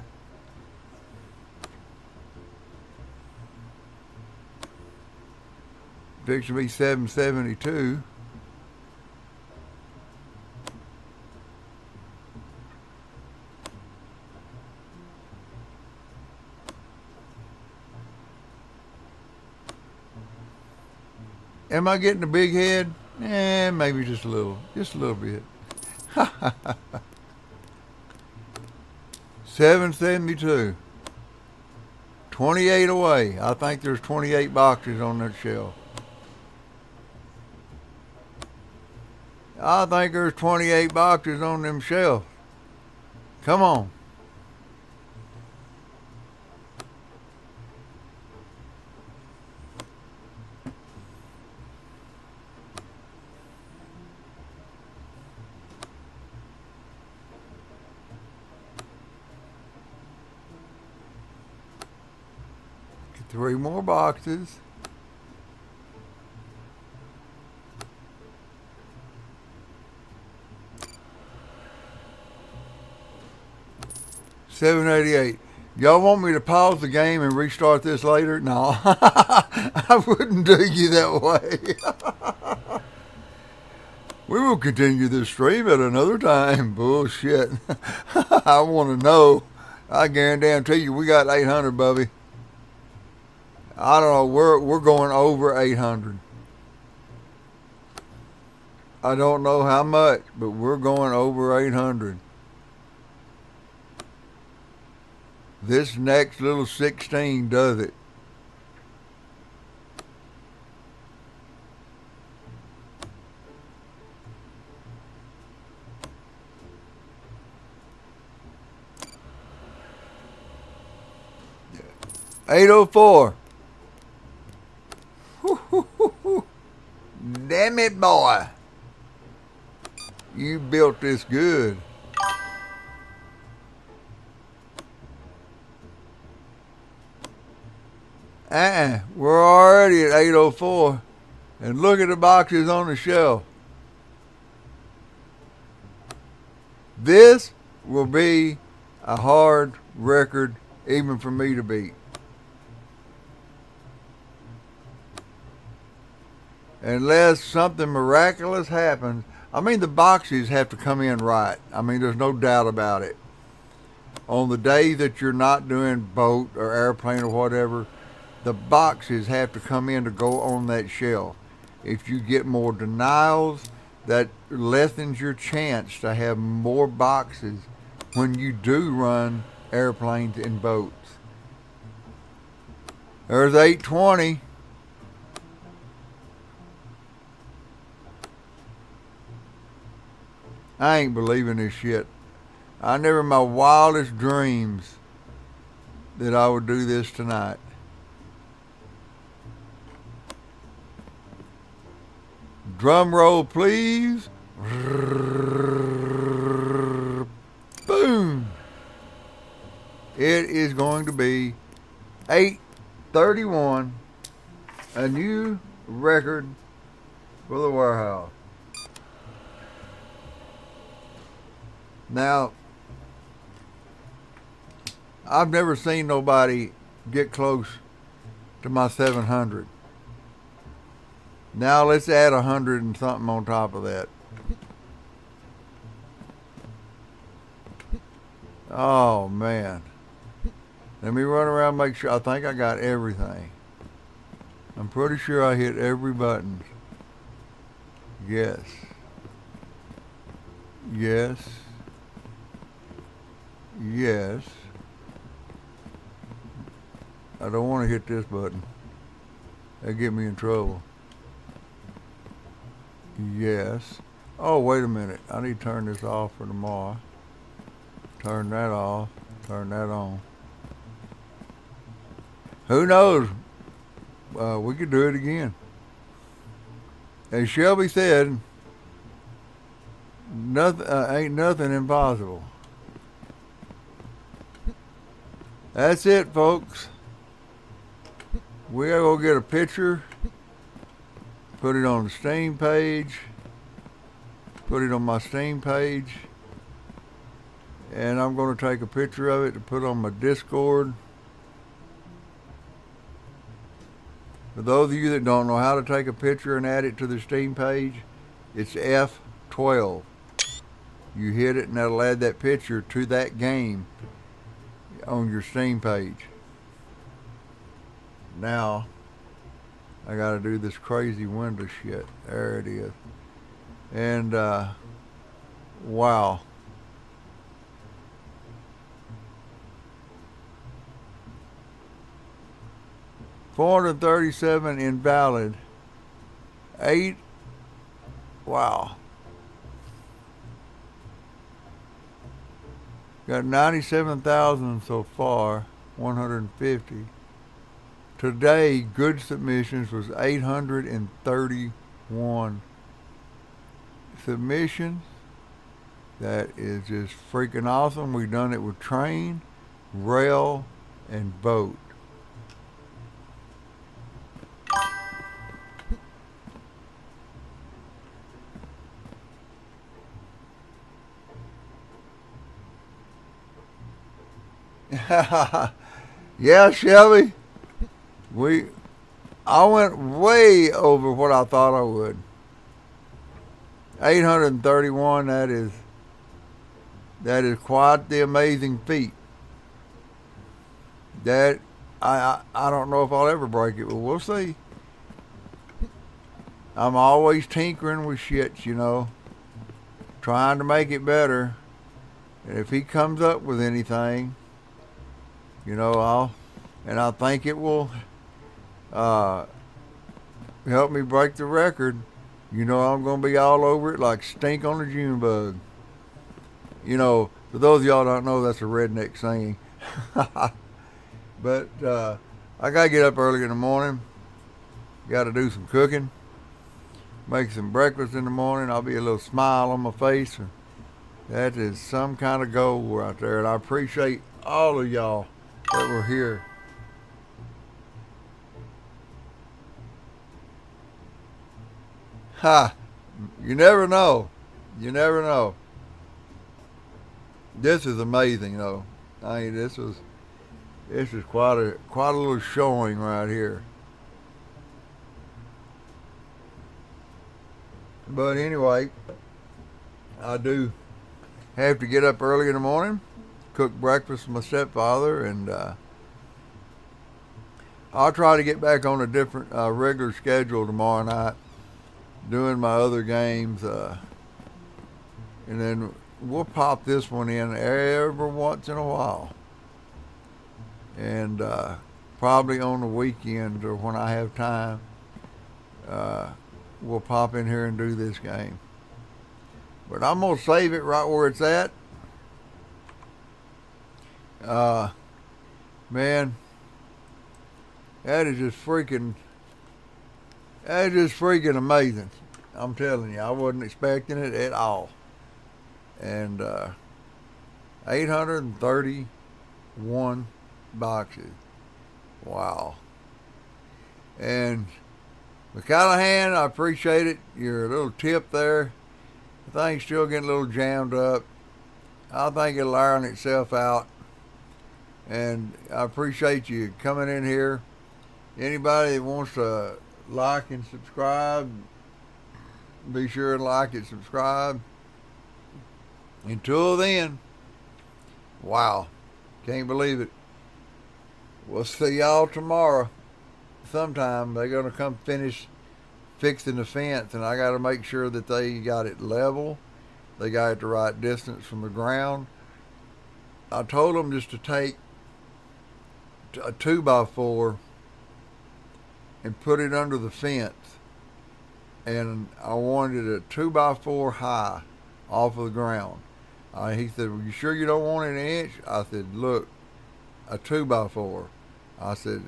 Fixed to be 772. Am I getting a big head? Maybe just a little bit. 772. 28 away. I think there's 28 boxes on that shelf. I think there's 28 boxes on them shelves. Come on. 3 more boxes. $7.88. Y'all want me to pause the game and restart this later? No, I wouldn't do you that way. We will continue this stream at another time. Bullshit. I want to know. I guarantee you we got 800, Bubby. I don't know. We're going over 800. I don't know how much, but we're going over 800. This next little 16 does it. $804. Damn it, boy. You built this good. We're already at 804. And look at the boxes on the shelf. This will be a hard record even for me to beat. Unless something miraculous happens. I mean, the boxes have to come in right. I mean, there's no doubt about it. On the day that you're not doing boat or airplane or whatever, the boxes have to come in to go on that shelf. If you get more denials, that lessens your chance to have more boxes when you do run airplanes and boats. There's 820. I ain't believing this shit. I never in my wildest dreams that I would do this tonight. Drum roll, please. Boom. It is going to be 831, a new record for the Wearhouse. Now, I've never seen nobody get close to my 700. Now let's add 100 and something on top of that. Oh man. Let me run around and make sure. I think I got everything. I'm pretty sure I hit every button. Yes. Yes. Yes. I don't want to hit this button. That'll get me in trouble. Yes. Oh, wait a minute. I need to turn this off for tomorrow. Turn that off. Turn that on. Who knows? We could do it again. As Shelby said, nothing ain't nothing impossible. That's it, folks. We gotta go get a picture, put it on the Steam page, put it on my Steam page, and I'm gonna take a picture of it to put on my Discord. For those of you that don't know how to take a picture and add it to the Steam page, it's F12. You hit it and that'll add that picture to that game on your Steam page. Now, I gotta do this crazy window shit. There it is. And, wow. $437 invalid. 8. Wow. Got 97,000 so far. 150. Today, good submissions was 831 submissions. That is just freaking awesome. We've done it with train, rail, and boat. Yeah, Shelby. I went way over what I thought I would. 831. That is quite the amazing feat. That I don't know if I'll ever break it, but we'll see. I'm always tinkering with shit, trying to make it better. And if he comes up with anything, I think it will help me break the record. I'm going to be all over it like stink on a June bug. For those of y'all don't know, that's a redneck saying. But I got to get up early in the morning. Got to do some cooking. Make some breakfast in the morning. I'll be a little smile on my face. That is some kind of goal right there. And I appreciate all of y'all that were here. Ha! You never know. You never know. This is amazing, though. This is quite a little showing right here. But anyway, I do have to get up early in the morning, cook breakfast for my stepfather, and I'll try to get back on a different regular schedule tomorrow night, doing my other games, and then we'll pop this one in every once in a while, and probably on the weekend or when I have time, we'll pop in here and do this game. But I'm going to save it right where it's at. Man, that is just freaking amazing. I'm telling you, I wasn't expecting it at all. And 831 boxes. Wow. And McCallahan, I appreciate it. Your little tip there. The thing's still getting a little jammed up. I think it'll iron itself out. And I appreciate you coming in here. Anybody that wants to like and subscribe, be sure to like and subscribe. Until then, wow, can't believe it. We'll see y'all tomorrow. Sometime they're going to come finish fixing the fence, and I got to make sure that they got it level. They got it the right distance from the ground. I told them just to take a 2x4 and put it under the fence, and I wanted it a 2x4 high off of the ground. He said, "Well, you sure you don't want it an inch?" I said, "Look, a 2x4. I said,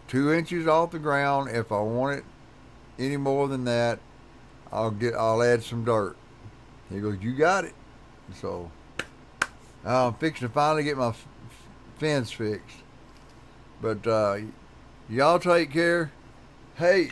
2 inches off the ground. If I want it any more than that, I'll add some dirt." He goes, "You got it." So I'm fixing to finally get my fence fixed. But y'all take care. Hey.